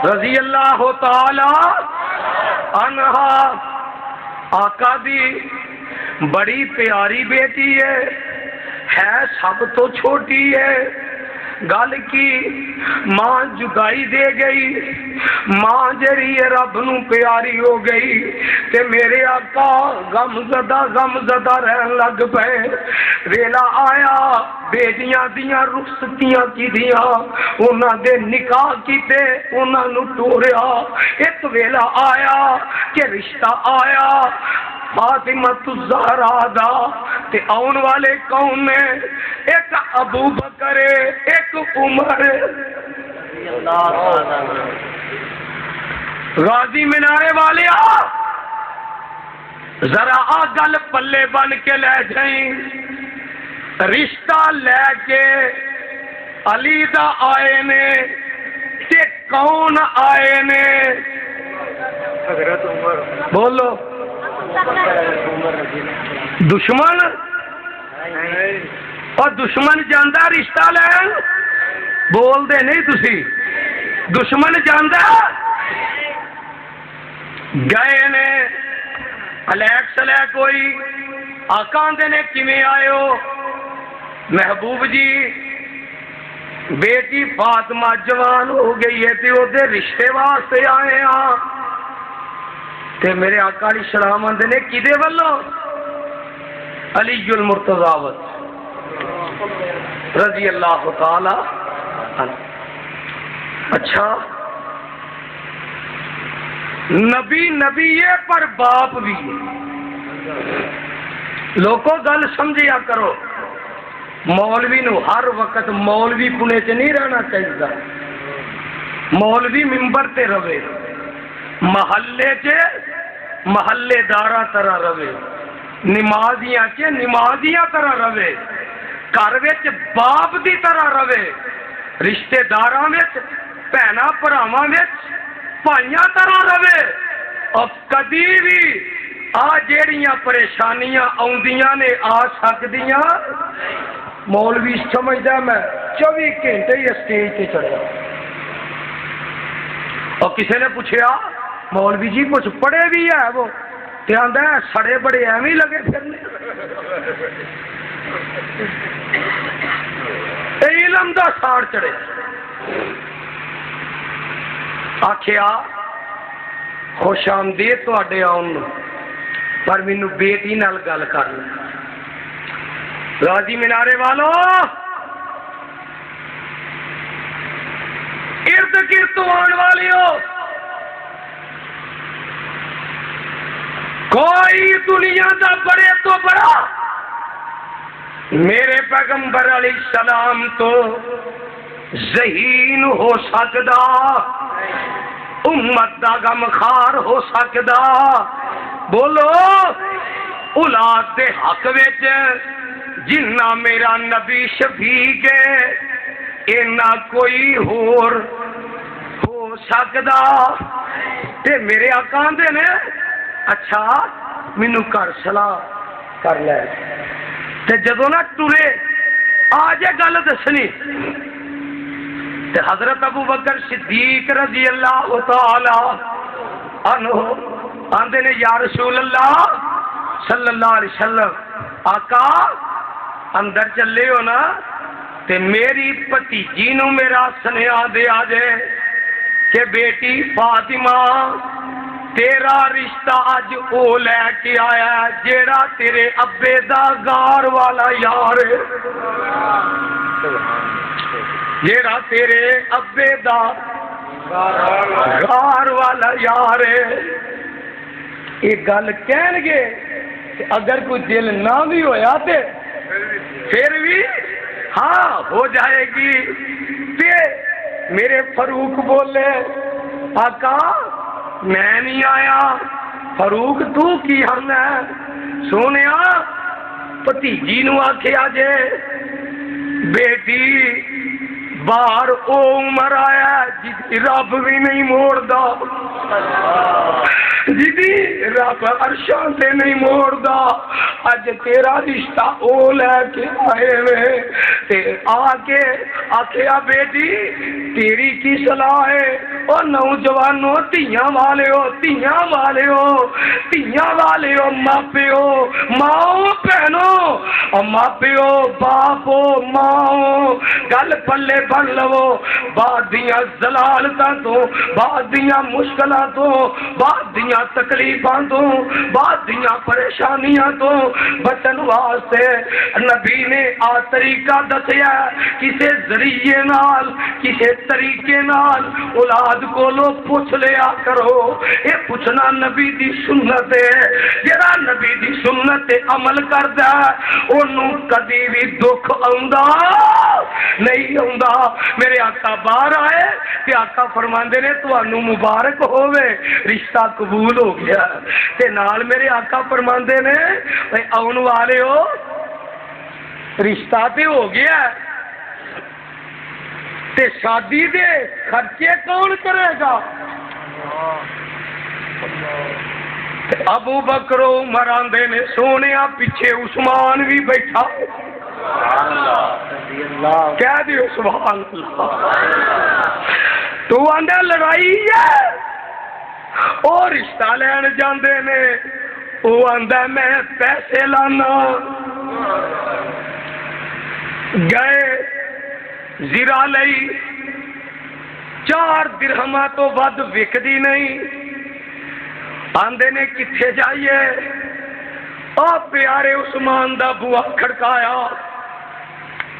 رضی اللہ تعالی عنہا آقا دی بڑی پیاری بیٹی ہے سب تو چھوٹی ہے گل کی ماں جدائی دے گئی ماں جڑی رب نو پیاری ہو گئی کہ میرے آقا غم زدہ رہن لگ پے ویلا آیا بیٹیاں دیاں رخصتیاں کی دیاں انہاں دے نکاح کیتے انہاں نو ٹوریا ایک ویلا آیا کہ رشتہ آیا فاطمہ الزہرا دا تے آن والے کون نے ایک ابو بکر ایک عمر غازی مینارے والے ذرا آ گل پلے بن کے لے جائیں رشتہ لے کے علی دا آئے نے تے کون آئے نے بولو دشمن اور دشمن جانا رشتہ لین بول دے نہیں تسی دشمن جانا گئے نے الیک سلیک ہوئی آقا آندے نے کیویں آئے ہو محبوب جی بیٹی فاطمہ جوان ہو گئی ہے تے او دے رشتے واسطے آئے ہاں تے میرے آقا علیہ السلام آندے نے کدے والوں علی المرتضی رضی اللہ تعالی عنہ اچھا نبی نبی ہے پر باپ بھی ہے لوگوں گل سمجھیا کرو مولوی نو ہر وقت مولوی پنے چ نہیں رہنا چاہیے مولوی ممبر تے رہے محلے چ محلے دارا طرح رہے نمازیاں چ نمازیاں طرح رہے گھر وچ باپ دی طرح رہے رشتے داراں وچ بھیناں بھراواں وچ بھائیاں طرح رہے اور کدی بھی آ جیڑیاں پریشانیاں آوندیاں نے آ سکدیاں مولوی سمجھدا میں 24 گھنٹے ہی اسٹیج تے چڑھیا اور کسی نے پوچھا مولوی جی کچھ پڑھے بھی ہے وہ تے آندا ہے سڑے بڑے ایویں لگے پھرنے علم دا ساڑ چڑھے آکھیا خوش آمدید تواڈے آن نو پر مینوں بیٹی نال گل کرنا راضی مینارے والو ارد گرد آن والیو کوئی دنیا دا بڑے تو بڑا میرے پیغمبر علیہ السلام تو ذہین ہو سکدا امت دا غمخار ہو سکدا بولو اولاد دے حق وچ جنہ میرا نبی شفیق ہے اینا کوئی ہور ہو سکدا تے میرے آقا دے نے اچھا مینوں کر صلاح کر لے تے جدوں نہ ٹرے آج گل دسنی تے حضرت ابو بکر صدیق رضی اللہ تعالی عنہ آندے نے یا رسول اللہ صلی اللہ علیہ وسلم آقا اندر چلے ہو نا تے میری بھتیجی نو میرا سنیا دے آجے کہ بیٹی فاطمہ تیرا رشتہ اج او لے کے آیا جیڑا تیرے ابے دا غار والا یار ہے جیڑا تیرے ابے دا غار والا یار ہے یہ گل کہن گے اگر کوئی دل نہ بھی ہویا تے پھر بھی ہاں ہو جائے گی تے میرے فاروق بولے آقا میں نہیں آیا فاروق تو کی ہم ہے سونیا بھتیجی نو آکھیا جے بیٹی باہر او عمر آیا جی رب بھی نہیں موڑدا جی رب عرشاں سے نہیں موڑدا اج تیرا رشتہ او لے کے آئے وے تے آ کے آکھیا بیٹی تیری کی صلاح ہے او نوجوانوں تیاں والے ہو ماپیو ماؤ بہنو اور ماپیو باپو ماؤ گل پلے بن لو بعد دیاں زلالتاں تو بعد دیاں مشکلاں تو بعد دیاں تکلیفاں تو بعد دیاں پریشانیاں تو بچن واسطے نبی نے آ طریقہ دسیا کسے ذریعے نال کسے طریقے نال اولاد کو لو پوچھ لیا کرو یہ پوچھنا نبی دی سنت ہے جڑا نبی دی سنت تے عمل کردا اونوں کدی بھی دکھ آوندا نہیں آوندا میرے آقا باہر آئے کہ آقا فرماندے نے تانوں مبارک ہووے رشتہ قبول ہو گیا تے نال میرے آقا فرماندے نے اے آون والے ہو رشتہ تے ہو گیا تے شادی دے خرچے کون کرے گا ابو بکر عمر آندے نے سونے پیچھے عثمان بھی بیٹھا کہہ دیو سبحان اللہ تو آندے لڑائی ہے او رشتہ لین جاندے نے وہ آندا میں پیسے لانا گئے زیرہ لئی 4 درہماں تو ود وکدی نہیں آندے نے کتھے جائیے پیارے عثمان دا بوا کھڑکایا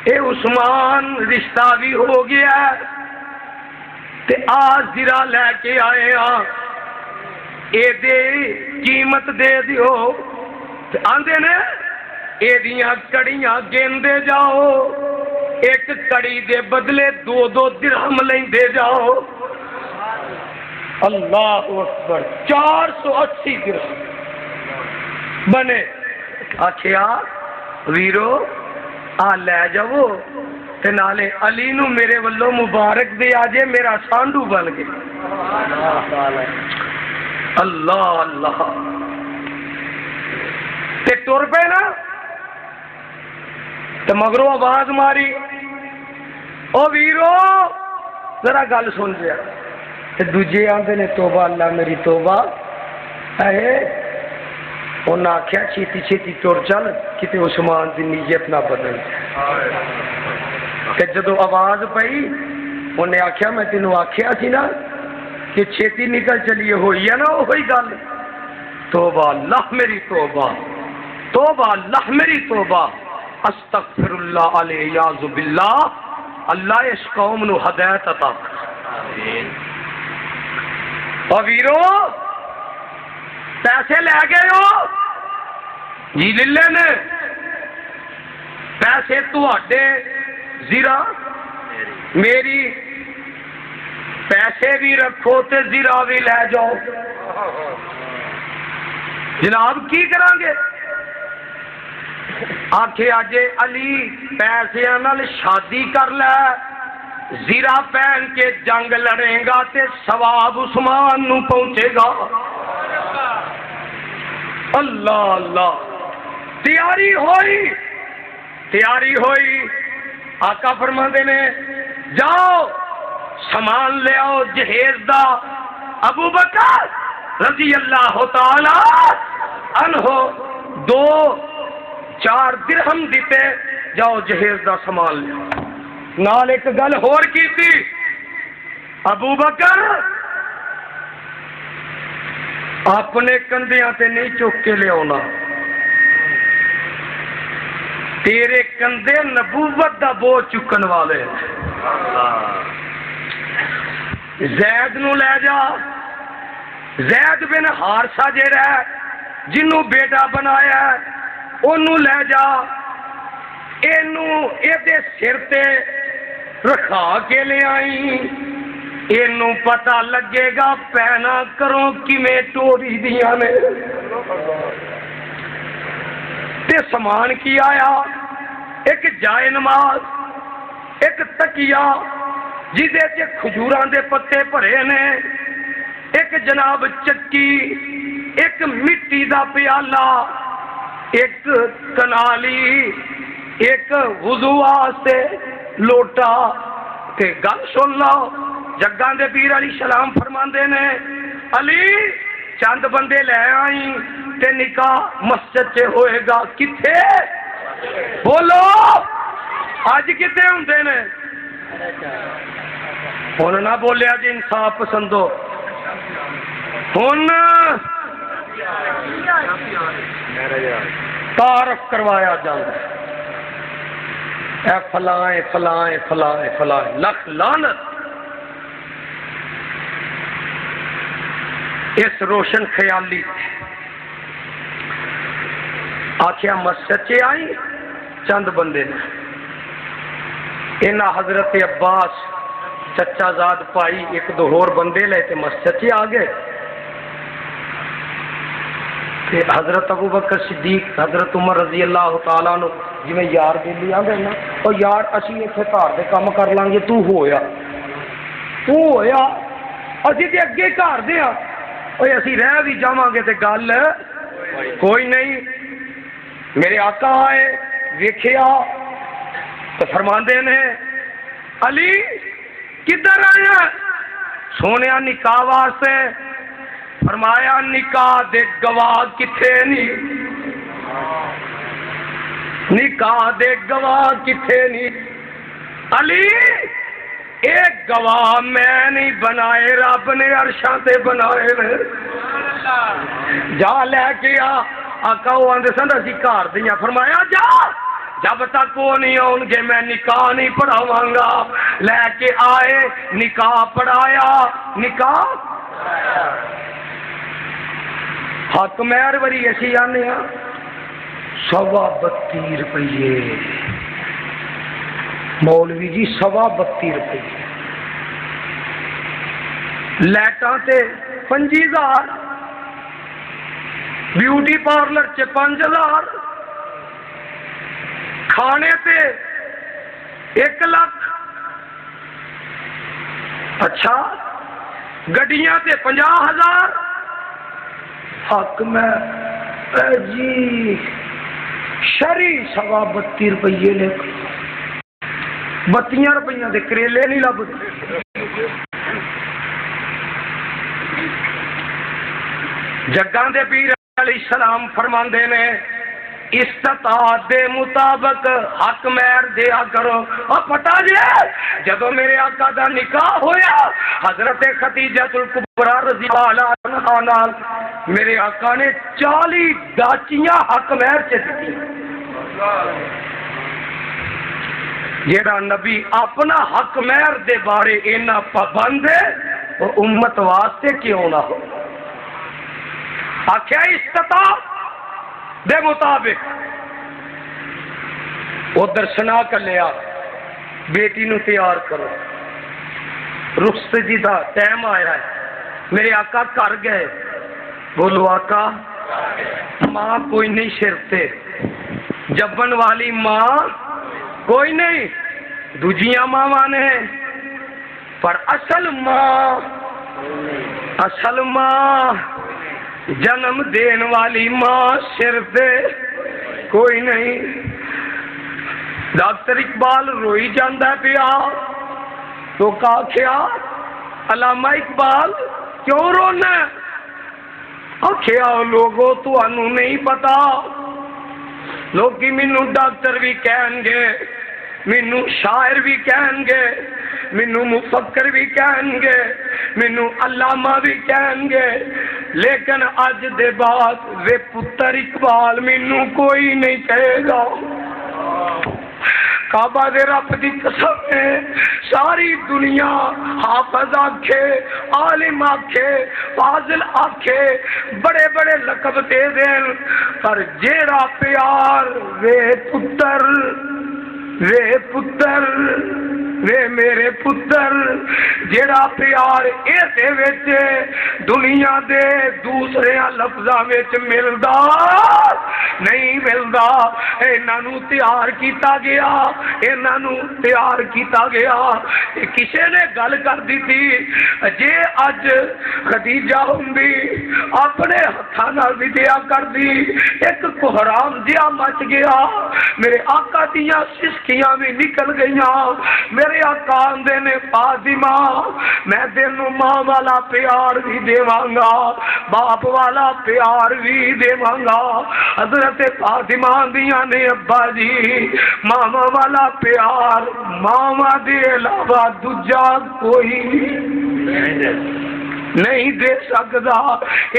اے عثمان رشتہ بھی ہو گیا تے آج زیرہ لے کے آئے ہاں اے دے قیمت دے دیو تے آندے نے اے دیاں کڑیاں گیندے جاؤ ایک کڑی دے بدلے 2 درہم لیندے جاؤ اللہ اکبر 480 درہم بنے آکھیا ویرو آ لے جاؤ تے نالے علی نو میرے والو مبارک دے آجے میرا سانڈو بن گئے اللہ اللہ تے ٹر پے نا تے مگروں آواز ماری او ویرو ذرا گل سن لیا تے دوجے آندے نے توبہ اللہ میری توبہ اے انہاں آکھیا چھیتی چھیتی ٹر چل کتے عثمان دی نیت نہ بدل تے جدو آواز پئی انہیں آکھیا میں تینوں آکھیا سی نا کہ چھیتی نکل چلیے ہوئی ہے نا وہی گل توبہ اللہ میری توبہ توبہ اللہ میری توبہ استغفر اللہ علیہ یعوذ باللہ اللہ اس قوم نو ہدایت عطا اور ویرو پیسے لے گئے ہو جی للے نے پیسے تواڈے زیرہ میری پیسے بھی رکھو تے زیرہ بھی لے جاؤ جناب کی کریں گے آکھے آجے علی پیسے نال شادی کر لے زیرہ پہن کے جنگ لڑیں گا تے ثواب عثمان نو پہنچے گا اللہ اللہ تیاری ہوئی آقا فرماندے نے جاؤ سامان لے آؤ جہیز دا ابو بکر رضی اللہ تعالی عنہ 2-4 درہم دیتے جاؤ جہیز دا سامان لے آؤ نال ایک گل ہور کی تھی ابو بکر اپنے کندھیاں تے نہیں چک کے لے آنا تیرے کندھے نبوت دا بوجھ چکن والے زید نو لے جا زید بن حارثہ جڑا ہے جنوں بیٹا بنایا ہے انہوں لے جا اینوں اے دے سر تے رکھا کے لے آئی اینوں پتہ لگے گا پہنا کروں کیویں ٹوری دیاں نے تے سامان کی آیا ایک جائے نماز ایک تکیہ جیدے چے کھجوراں دے پتے بھرے نے ایک جناب چکی ایک مٹی دا پیالہ ایک کنالی ایک وضو واسطے لوٹا تے گل سن لو جگاں دے پیر علی سلام فرماندے نے علی چند بندے لے آئی تے نکاح مسجد سے ہوئے گا کتھے بولو آج کتنے ہوندے نے ہن نہ بولیا جی انصاف پسندو ہن تعارف کروایا جاتا اے فلائیں فلائیں فلائیں فلائیں لکھ لعنت اس روشن خیالی آخیا مسجد چ آئی چند بندے نے انہاں حضرت عباس چچا زاد پائی ایک دو اور بندے لے تے مسجد چ آ گئے تے حضرت ابو بکر صدیق حضرت عمر رضی اللہ تعالیٰ عنہ جی میں یار دلی آ گئے نا اور یار اسی اتنے گھر دے کام کر لیں گے تو ہویا اسی تے اگے گھر دے اوے اسی رہ بھی جاواں گے تے گل کوئی نہیں. میرے آقا آئے ویکھیا تو فرماندے نے علی کدھر آیا؟ سونے نکاح واسطے. فرمایا نکاح دے گواہ کتھے نہیں، نکاح دے گواہ کتھے نہیں. علی ایک گواہ میں نہیں بنائے، رب نے عرشاں تے بنائے نے. جا لے کے آقا وہ آندے سن اسی گھر دیاں. فرمایا جا، جب تک وہ نہیں آؤ گے میں نکاح نہیں پڑھاواں گا. لے کے آئے، نکاح پڑھایا. نکاح حق مہر وری اسی آنے 32 روپیے. مولوی جی 32 روپیے. لائٹاں تے 5000، بیوٹی پارلر چ 5000، کھانے تے 1 لاکھ. اچھا گڈیاں تے 50,000. حق میں جی شری 32 روپیے نے. 32 روپیہ دے کریلے نہیں لبدے. جگاں دے پیر علیہ السلام فرماندے نے استطاعت دے مطابق حق مہر دیا کرو. اور پتا جی جدو میرے آقا دا نکاح ہویا حضرت خدیجہ الکبریٰ رضی اللہ عنہا نال میرے آقا نے 40 داچیاں حق مہر چ دتی. جیڑا نبی اپنا حق مہر دے بارے اینا پابند ہے وہ امت واسطے کیوں نہ ہو. آخیا استطاعت دے مطابق. ادھر سنا کر لیا بیٹی نو تیار کرو، رخصتی دا ٹائم آیا ہے. میرے آقا کر گئے. بولو آقا. ماں کوئی نہیں شرتے، جبن والی ماں کوئی نہیں، دوجیاں ماں نے، پر اصل ماں جنم دین والی ماں سر دے کوئی نہیں. ڈاکٹر اقبال روئی جاندہ پیا تو کہا کیا علامہ اقبال کیوں رونا؟ آخیا لوگوں تو انہوں نہیں پتا. لوگی مینوں ڈاکٹر بھی کہیں گے، مینوں شاعر بھی کہیں گے، مینوں مفکر بھی کہیں گے، مینوں علامہ بھی کہیں گے، لیکن اج دے بعد وے پتر اقبال مینوں کوئی نہیں کہے گا. کعبہ دے رب دی قسم ہے ساری دنیا حافظ آکھے، عالم آکھے، فاضل آکھے، بڑے بڑے لقب دے دین، پر جیڑا پیار وے پتر وے میرے پتر جیڑا پیار ایسے وچ دنیا دے دوسرے لفظاں وچ ملدا نہیں ملدا. انہاں نو تیار کیتا گیا، انہاں نو تیار کیتا گیا. کسے نے گل کر دتی جے اج خدیجہ ہوندی اپنے ہتھاں نال بھی دیا کردی ایک کوہرام جیا مچ گیا. میرے آقا دیاں سسکیاں بھی نکل گئیاں. میرے آقا آندے نے فاطمہ میں تینوں ماں والا پیار بھی دیواں گا، باپ والا پیار بھی دیواں گا. حضرت فاطمہ دیاں نے ابا جی ماما والا پیار ماما دے علاوہ دوجا کوئی نہیں دے سکتا.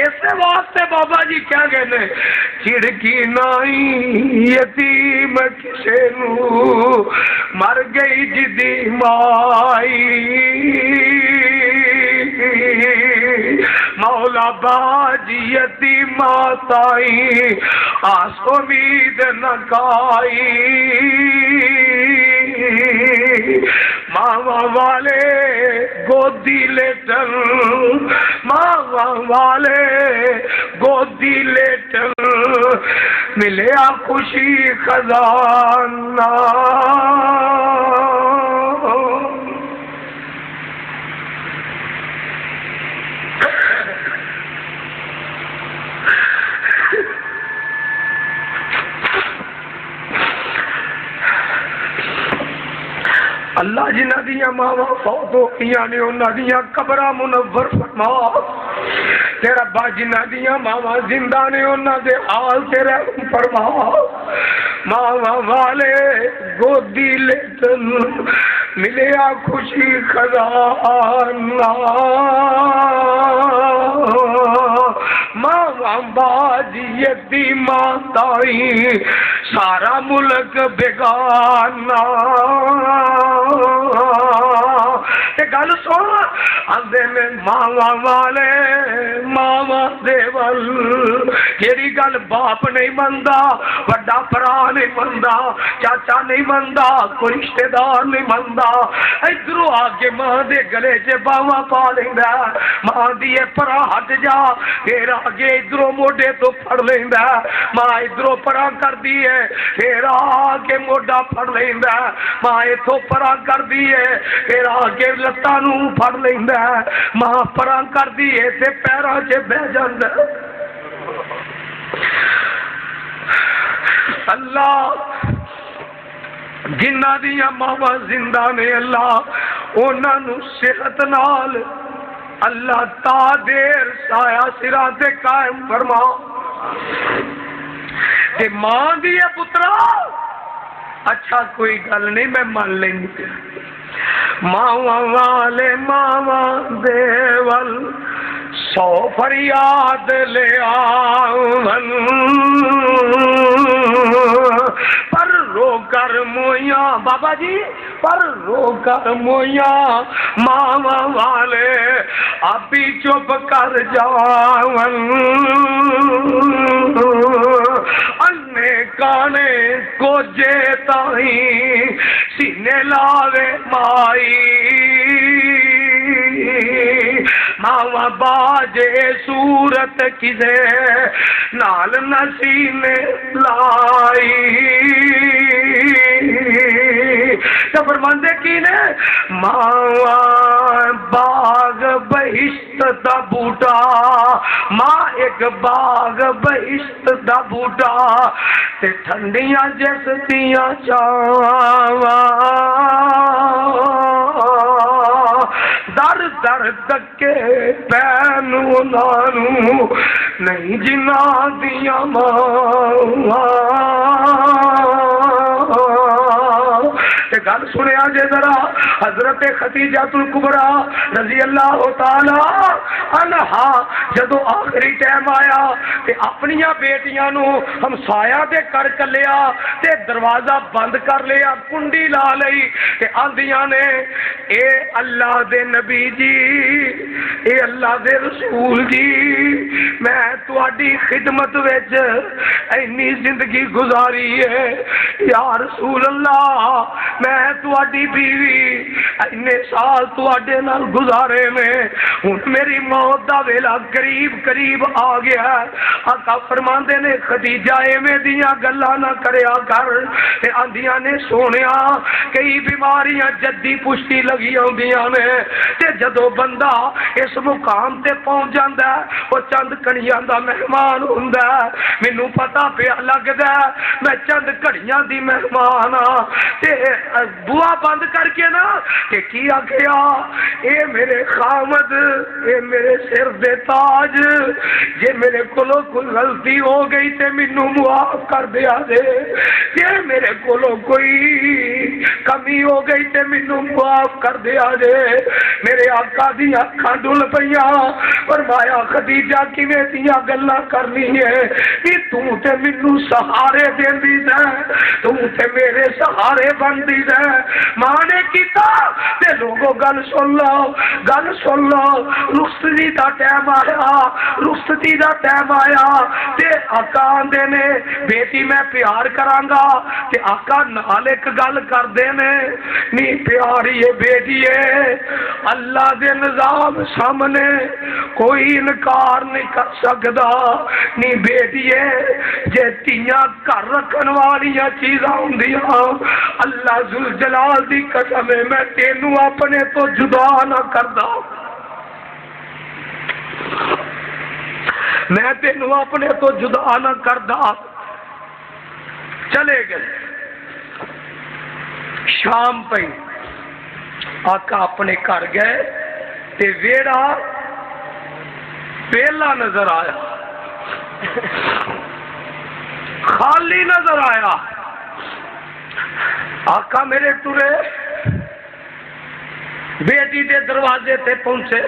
اس واسطے بابا جی کیا کہنے چڑکی نائی یتیم کسے نو مر گئی جدی مائی. مولا باجی یتیم تائی آس امید نہ کائی. ماما والے گودی لیٹن، ماما والے گودی لیٹن ملیا خوشی خزانہ. اللہ جنہ دیا ماوا فوت ہو گئی نے انہاں دیا قبراں منور فرما تے ربا جنہ دیا ماوا زندہ نے انہاں دے حال تے رحم فرما ماوا والے گودی لیٹن ملیا خوشی خزانہ ماوا باجی یتیماں تائی سارا ملک بیگانہ گل سن آدھے نے ماوا والے ماوا دیول جیڑی گل باپ نہیں منتا وڈا بھرا نہیں منتا چاچا نہیں منتا کوئی رشتے دار نہیں منتا ادھروں آ کے ماں دے گلے چ باواں پا لیندا ماں دی پرا ہٹ جا پھر آگے ادھروں موڈے تو پھڑ لیندا ماں ادھروں پرا کر دی ہے پھر آ کے موڈا پھڑ لیندا ماں اتھوں پرا کر دی ہے پھر آ کے لتاں نوں پھڑ لیندا ماں پرا کر دی ہے تے پیراں 'چ بہ جاندا اللہ جنہ دیا ماوا زندہ نے اللہ انہاں نوں صحت نال اللہ تا دیر سایہ سراں تے قائم فرما تے ماں دی پترا اچھا کوئی گل نہیں میں مان لینی ماوا والے ماوا دیول 100 فریاد لے آون پر رو کر مویاں بابا جی پر رو کر مویاں ماوا والے ابھی چپ کر جاون انے کانے کو جے تائی سینے لاوے مائی ماوا باجے صورت کسے نال نسینے لائی تو فرماندے کی نے ماوا باغ بہشت دا بوٹا ماں ایک باغ بہشت دا بوٹا تے ٹھنڈیاں جس دیاں چاواں در در دکے پینو نانو نہیں جنا دیا ماں گل سنیا جے ذرا حضرت خدیجہ الکبریٰ رضی اللہ تعالی عنہا جدو آخری ٹائم آیا تے اپنیاں بیٹیاں نو ہمسایا دے کر کلیا تے دروازہ بند کر لیا کنڈی لا لئی تے آندیاں نے اے اللہ دے نبی جی اے اللہ دے رسول جی میں تواڈی خدمت وچ اینی زندگی گزاری ہے یا رسول اللہ میں تواڈی بیوی اینے سال تواڈے نال گزارے میں ہن میری موت دا ویلا قریب قریب آ گیا ہے آقا فرماندے نے خدیجہ ایویں دیاں گلاں نہ کریا کر تے آندیاں نے سونیا کئی بیماریاں جدی پشتی لگی ہوندیاں نے تے جدو بندہ اس مقام تے پہنچ جاندا ہے او چند کڑیاں دا مہمان ہوندا ہے مینوں پتہ پیا لگدا ہے میں چند کڑیاں دی مہمان ہاں تے بوا بند کر کے نا کہ کی آکھیا اے میرے خامد اے میرے سر دے تاج جے میرے کولو کوئی غلطی ہو گئی تے مینوں معاف کر دیا جے جے میرے کولو کوئی کمی ہو گئی تے مینوں معاف کر دیا جے میرے آقا دی اکھاں ڈل پیاں فرمایا خدیجہ کیویں دیاں گلاں کرنی ہے کہ تو تے مینوں سہارے دیندی ہے تو تے میرے سہارے بندی ہے ماں نے کیتا تے لوگوں گل سن لو رخصتی دا ٹائم آیا رخصتی دا ٹائم آیا تے آقا آندے نے بیٹی میں پیار کراں گا تے آقا نال ایک گل کردے نے نی پیاری ہے بیٹی ہے اللہ دے نظام سامنے کوئی انکار نہیں کر سکدا نی بیٹی ہے جے تیاں گھر رکھن والیاں چیزاں ہوندیاں اللہ ذوالجلال دی قسم ہے میں تینوں اپنے تو جدا نہ کردا میں تینوں اپنے تو جدا نہ کردا چلے گئے شام پئی آقا اپنے گھر گئے تے ویڑا پہلا نظر آیا، خالی نظر آیا۔ آقا میرے ٹرے بیٹی دے دروازے تے پہنچے،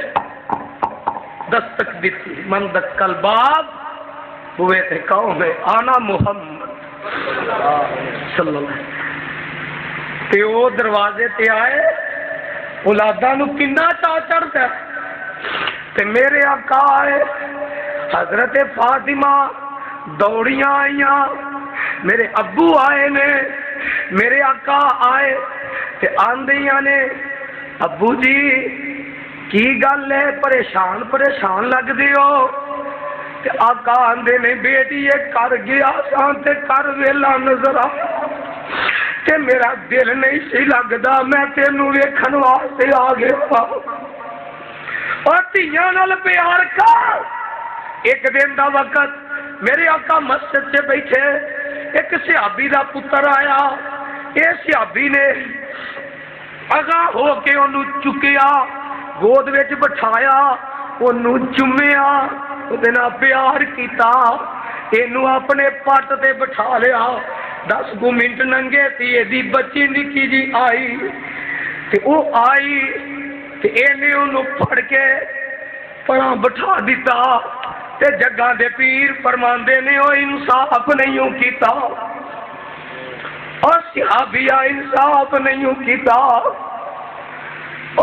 دستک دیتی، من دکل باب ہوئے تے کہوں میں آنا محمد صلی اللہ علیہ وسلم۔ تے وہ دروازے تے آئے، اولاداں نو کنا چاہ چڑھتا ہے، تے میرے آقا آئے، حضرت فاطمہ دوڑیاں آئیاں، میرے ابو آئے نے، میرے آقا آئے تے آندیاں نے ابو جی کی گل ہے، پریشان لگ دیو؟ تے آقا آندے نے بیٹی یہ کر گیا سان تے کر ویلا نظر آ تے میرا دل نہیں سی لگدا، میں تینوں ویکھن واسطے آ گیا۔ اور تیاں نال پیار کر۔ ایک دن دا وقت میرے آقا مسجد سے بیٹھے، ایک صحابی دا پتر آیا، اے صحابی نے اگاں ہو کے انہوں چکیا، گود وچ بٹھایا، انہوں چومیا، اودے نال پیار کیتا، اینوں اپنے پٹ تے بٹھا لیا۔ 10 منٹ ننگے سی، دی بچی نکی جی آئی تے او آئی تے اینے انہوں پھڑ کے پڑھاں بٹھا دیتا تے جگہ دے پیر فرماندے نے او انصاف نہیں کیتا، اور صحابیہ انصاف نہیں کیتا،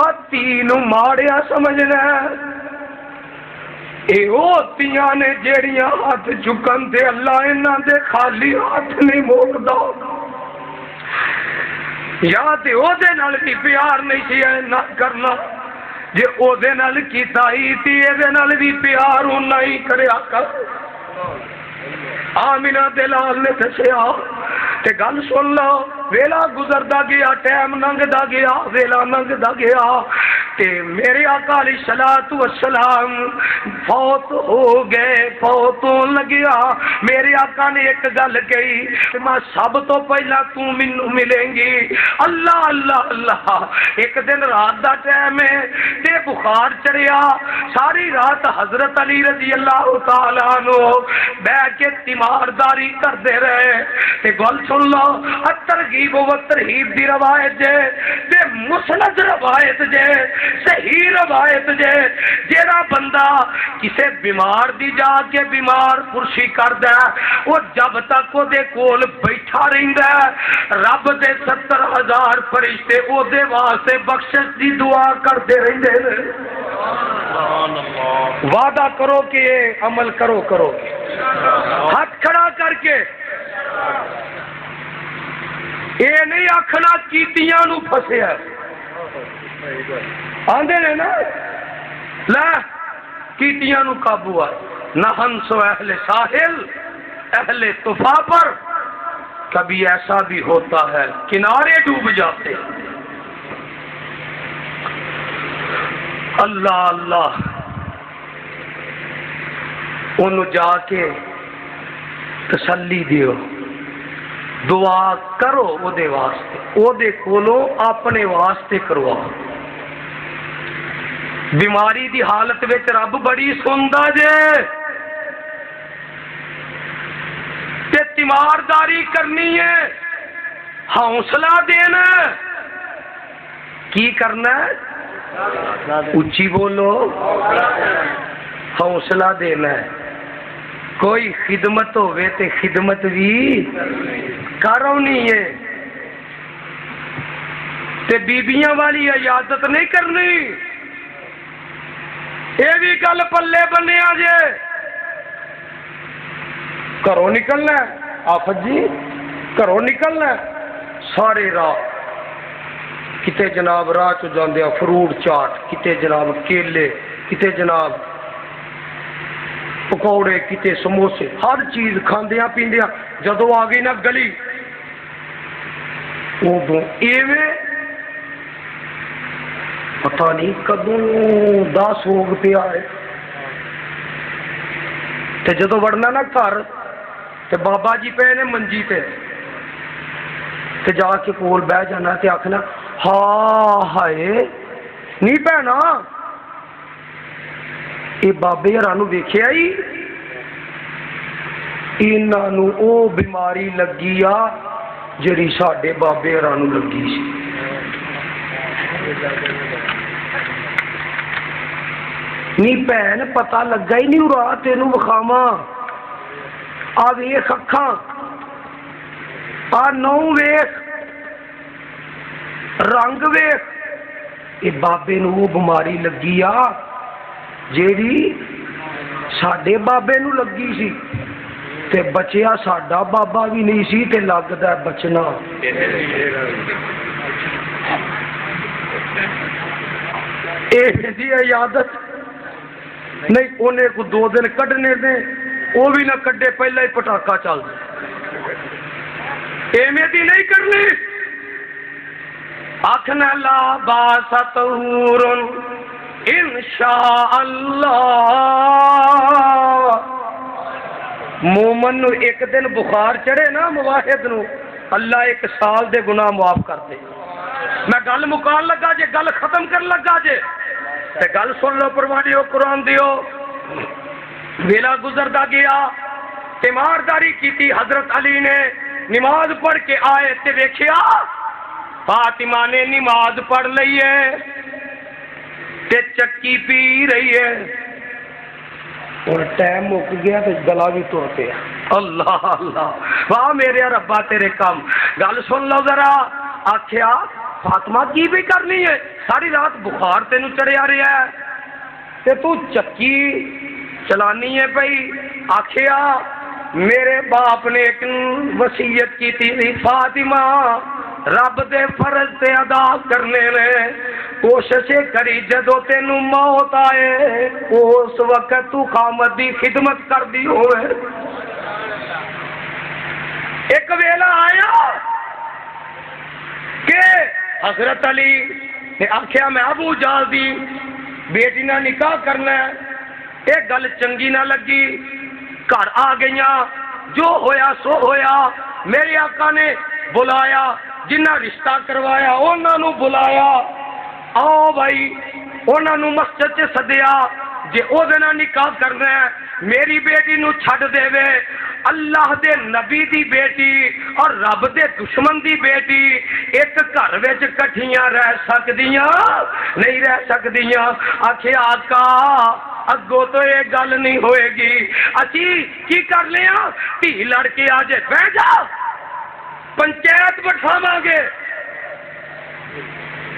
اور تینوں ماڑیا سمجھنا اے ہوتیاں نے جیڑیاں ہاتھ چکن دے اللہ انہاں دے خالی ہاتھ نہیں موڑدا، یا تے او دے نال بھی پیار نہیں سی نہ کرنا، جے او دے نال کیتا ہی تی اے دے نال بھی پیار ہونا ہی کریا کر۔ آمینہ دلال نے دسیا تے گل سن لو، ویلا گزردا گیا، ٹائم لنگدا گیا، ویلا لنگدا گیا تے میرے آقا علیہ الصلوۃ والسلام فوت ہو گئے، فوت ہون لگیا۔ میرے آقا نے ایک گل کہی کہ میں سب تو پہلا تو مینوں ملیں گی، اللہ اللہ اللہ۔ ایک دن رات دا ٹائم ہے تے بخار چڑھیا، ساری رات حضرت علی رضی اللہ تعالیٰ عنہ بیٹھ کے تیمارداری کرتے رہے تے گل سن لو، ترغیب و ترہیب دی روایت جے تے مسند روایت جے، صحیح روایت جے، جیڑا بندہ کسے بیمار دی جا کے بیمار پرسی کردا ہے، وہ جب تک وہ دے کول بیٹھا رہندا ہے، رب دے 70,000 فرشتے او دے واسطے بخشش دی دعا کرتے رہندے نے۔ وعدہ کرو کہ یہ عمل کرو گے، ہاتھ کھڑا کر کے اے نہیں آکھنا کیتیاں نو پھسیا، آندے نے نا لا کیتیاں نو قابو آ نہ ہنسو اہل ساحل اہل طفا پر، کبھی ایسا بھی ہوتا ہے کنارے ڈوب جاتے۔ اللہ اللہ انہوں جا کے تسلی دیو، دعا کرو او دے واسطے، او دے کولو اپنے واسطے کرواؤ۔ بیماری دی حالت وچ رب بڑی سندا جے تے تیمارداری کرنی ہے، حوصلہ دینا، کی کرنا ہے؟ اچھی بولو، حوصلہ دینا ہے۔ کوئی خدمت ہوئے تے خدمت بھی کرونی ہے تے بیبیاں والی عیادت نہیں کرنی، یہ بھی گل پلے بنیا جے۔ گھروں نکلنا ہے آفت جی، گھروں نکلنا ہے سارے راہ کتے جناب راہ چ جاندے فروٹ چاٹ، کتے جناب کیلے، کتے جناب پکوڑے، کتے سموسے، ہر چیز کھاندیاں پیندیاں، جدو آ گئی نا گلی ادو ایویں پتہ نہیں کدوں 10 ہوگ پہ آئے تے جدو وڑنا نا گھر تے بابا جی پے نے منجی تے جا کے کول بہ جانا تے آکھنا ہاں ہائے نہیں بھੈنا یہ بابے ہراں ویکھیا ہی انہاں نوں او بیماری لگی آ جڑی ساڈے بابے ہراں لگی سی. نہیں بھن پتہ لگا ہی نہیں ارا تینوں وکھاواں آ ویکھ اکھاں آ نو ویکھ رنگ ویکھ یہ بابے نوں وہ بیماری لگی آ جیڑی ساڈے بابے نوں لگی سی تے بچیا ساڈا بابا بھی نہیں سی تے لگدا بچنا. یہ عادت نہیں انہیں کو 2 دن کڈنے دے وہ بھی نہ کڈے پہلا ہی پٹاکا چل ایویں دی نہیں کرنی. آخنا لا باس طہور انشاء اللہ مومن نو ایک دن بخار چڑھے نا مواحد نو اللہ 1 سال دے گناہ معاف کر دے. میں گل مکان لگا جے گل ختم کر لگا جے تے گل سن لو پروانیو قرآن دیو. ویلا گزردا گیا تیمارداری کیتی حضرت علی نے نماز پڑھ کے آئے تے ویکھیا فاطمہ نے نماز پڑھ لئی ہے تے چکی پی رہی ہے اور ٹائم مک گیا تو گلا بھی توڑ پیا. اللہ اللہ واہ میرے ربا تیرے کام. گل سن لو ذرا. آخیا فاطمہ کی بھی کرنی ہے ساری رات بخار تینوں چڑھیا رہا ہے تے تو چکی چلانی ہے پئی. آخیا میرے باپ نے ایک وصیت کی تھی فاطمہ رب دے فرض تے ادا کرنے میں کوششیں کری جدو تینو موت آئے اس وقت تو قامت دی خدمت کر دی ہوئے. ایک ویلا آیا کہ حضرت علی نے آخیا میں ابو جہل دی بیٹی نہ نکاح کرنا ہے. ایک گل چنگی نہ لگی گھر آ گئیاں جو ہویا سو ہویا. میرے آقا نے بلایا جنہ رشتہ کروایا انہاں نو بلایا آؤ بھائی انہاں نو مسجد چ سدیا جے او دے نال نکاح کرنا ہے میری بیٹی نو چھڈ دے وے. اللہ دے نبی دی بیٹی اور رب دے دشمن دی بیٹی ایک گھر وچ کٹھیاں رہ سکدیاں نہیں رہ سکدیاں. آکھے آقا اگوں تو یہ گل نہیں ہوئے گی اسی کی کر لیا دھی لڑ کے آ جے بہ جا پنچایت بٹھاواں گے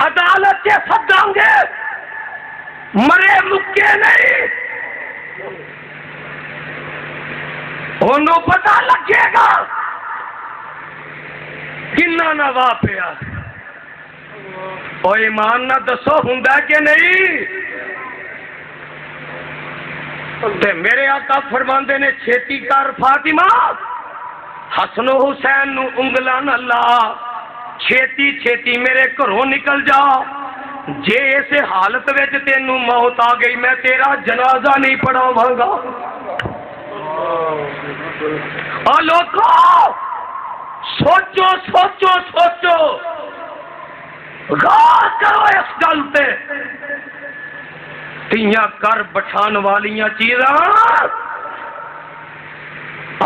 عدالت سے سداں گے مرے مکے نہیں انہوں پتہ لگے گا کنا نہ واہ پیا. او ایمان نہ دسو ہوندا کہ نہیں. تے میرے آقا فرماندے نے چھیتی کر فاطمہ حسن و حسین نو انگلاں نہ لا چھیتی چھیتی میرے گھروں نکل جا جے اس حالت وچ تینوں موت آ گئی میں تیرا جنازہ نہیں پڑھاواں گا. او لوکو سوچو سوچو سوچو غور کرو اس گل تے. تیاں کر بٹھان والیاں چیزاں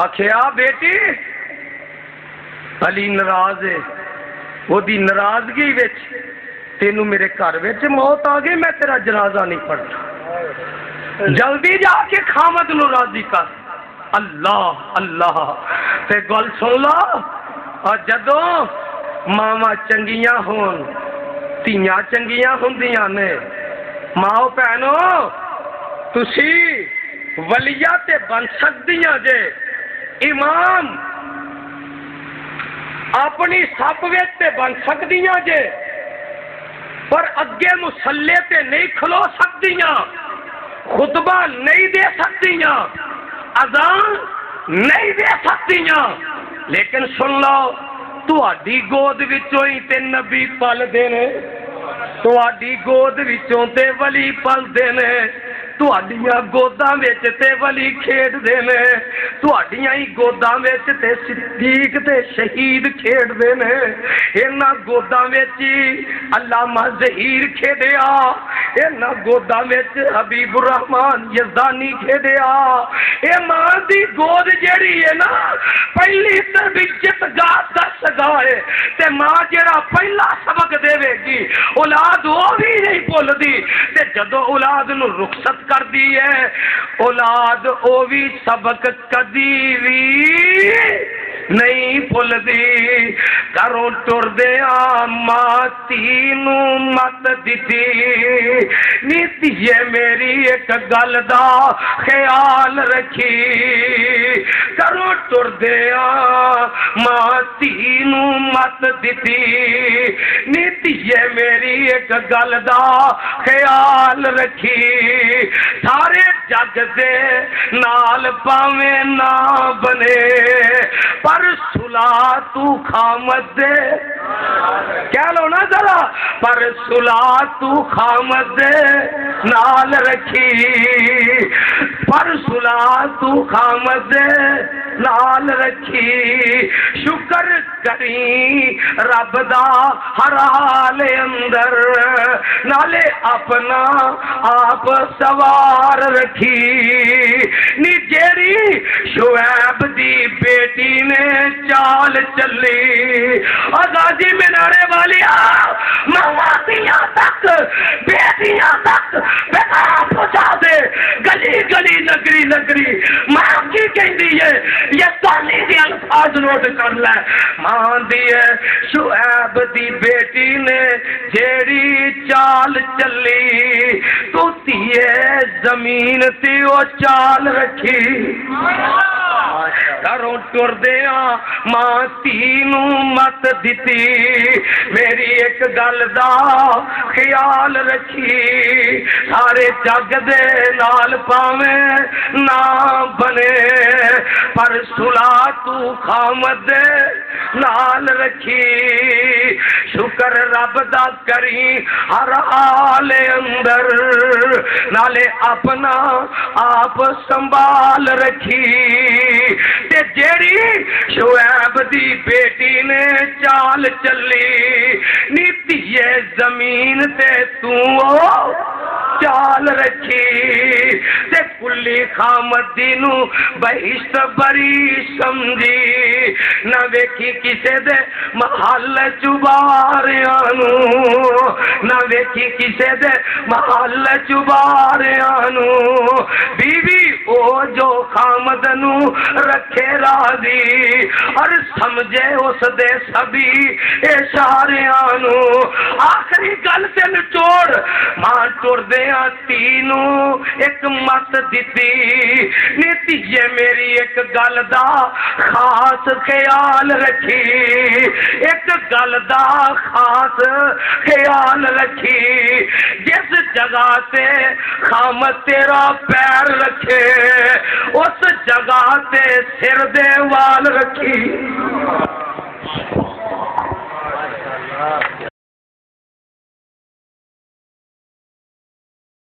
آخیا بیٹی علی ناراض ہے وہ دی ناراضگی وچ تینوں میرے گھر وچ موت آ گئی میں تیرا جنازہ نہیں پڑھنا جلدی جا کے خامد نو راضی کر. اللہ اللہ تے گل سن لو اور جدوں ماواں چنگیاں ہون تیاں چنگیاں ہوندیاں نے. ماؤ بہنو تسی ولیہ تے بن سکدیاں جے امام اپنی سب وچ تے بن سکدیاں جے پر اگے مصلے تے نہیں کھلو سکدیاں خطبہ نہیں دے سکدیاں اذان نہیں دے سکدیاں. لیکن سن لو تہاڈی گود وچوں ہی تے نبی پل دے نے تہاڈی گود وچوں تے ولی پل دے نے ਤੁਹਾਡੀਆਂ ਗੋਦਾਂ ਵਿੱਚ ਤੇ ਵਲੀ ਖੇਡਦੇ ਨੇ, ਤੁਹਾਡੀਆਂ ਹੀ ਗੋਦਾਂ ਵਿੱਚ ਤੇ ਸਿੱਦੀਕ ਤੇ ਸ਼ਹੀਦ ਖੇਡਦੇ ਨੇ। ਇਹਨਾਂ ਗੋਦਾਂ ਵਿੱਚ ਹੀ ਅਲਾਮਾ ਜ਼ਹੀਰ ਖੇਡਿਆ, ਇਹਨਾਂ ਗੋਦਾਂ ਵਿੱਚ ਹਬੀਬੁਰ ਰਹਿਮਾਨ ਯਜ਼ਦਾਨੀ ਖੇਡਿਆ। ਇਹ ਮਾਂ ਦੀ ਗੋਦ ਜਿਹੜੀ ਹੈ ਨਾ, ਪਹਿਲੀ ਤਰਬੀਅਤ ਗਾਹ ਦਾ ਸਗਾ ਹੈ, ਤੇ ਮਾਂ ਜਿਹੜਾ ਪਹਿਲਾ ਸਬਕ ਦੇਵੇਗੀ ਔਲਾਦ ਉਹ ਵੀ ਨਹੀਂ ਭੁੱਲਦੀ, ਤੇ ਜਦੋਂ ਔਲਾਦ ਨੂੰ ਰੁਖਸਤ ਕਰਦੀ ਹੈ ਔਲਾਦ ਉਹ ਵੀ ਸਬਕ ਕਦੀ ਵੀ ਨਹੀਂ ਭੁੱਲਦੀ। ਘਰੋਂ ਟੁਰਦਿਆਂ ਮਾਂ ਧੀ ਨੂੰ ਮੱਤ ਦਿੱਤੀ, ਨੀ ਧੀਏ ਮੇਰੀ ਇੱਕ ਗੱਲ ਦਾ ਖਿਆਲ ਰੱਖੀ। ਘਰੋਂ ਟੁਰਦਿਆਂ ਮਾਂ ਧੀ ਨੂੰ ਮੱਤ ਦਿੱਤੀ, ਨੀ ਧੀਏ ਮੇਰੀ ਇੱਕ ਗੱਲ ਦਾ ਖਿਆਲ ਰੱਖੀ। ਸਾਰੇ ਜੱਗ ਦੇ ਨਾਲ ਭਾਵੇਂ ਨਾ ਬਨੇ, پر صلح تو خامد دے، کہہ لو نا ذرا، پر صلح تو خامد دے نال رکھی، پر صلح تو خامد دے نال رکھی۔ شکر کری رب دا ہر حال اندر، نالے اپنا آپ سوار رکھی۔ نی جیری شعیب دی بیٹی نے چال چلی، آزادی میں نعرے والیا مماتیاں تک بیٹیاں تک پیغام پہنچا دے، گلی گلی نگری نگری۔ ماں کی کہندی ہے یہ سانی دی الفاظ نوٹ کر لے، ماں دی ہے شعیب دی بیٹی نے جیڑی چال چلی، تو تیے زمین تے وہ چال رکھی۔ گھروں ٹردیاں ماں تینو مت دیتی، میری ایک گل دا خیال رکھی، سارے جگ دے نال پاویں نہ بنے، پر صلح تو خامد دے نال رکھی۔ شکر رب دا کری ہر حال اندر، نالے اپنا آپ سنبھال رکھی۔ تے جیڑی شعیب دی بیٹی نے چال چلی، نیتی زمین تے تو چال رکھی، تے کلی خامدی نو بہشت بری سمجھی، نہ ویکھی کسے دے محل چباریاں نو، نہ ویکھی کسے دے محل چباریاں نو، بیوی او جو خامد نو رکھے راضی، اور سمجھے اس دے سبھی اشاریاں نو۔ آخری گل تے نچوڑ ماں ٹر دیاں تینوں ایک مت دیتی، نیتی یہ میری ایک گل دا خاص خیال رکھی، ایک گل دا خاص خیال رکھی، جس جگہ تے خامد تیرا پیر رکھے اس جگہ تے سر دے وال رکھی۔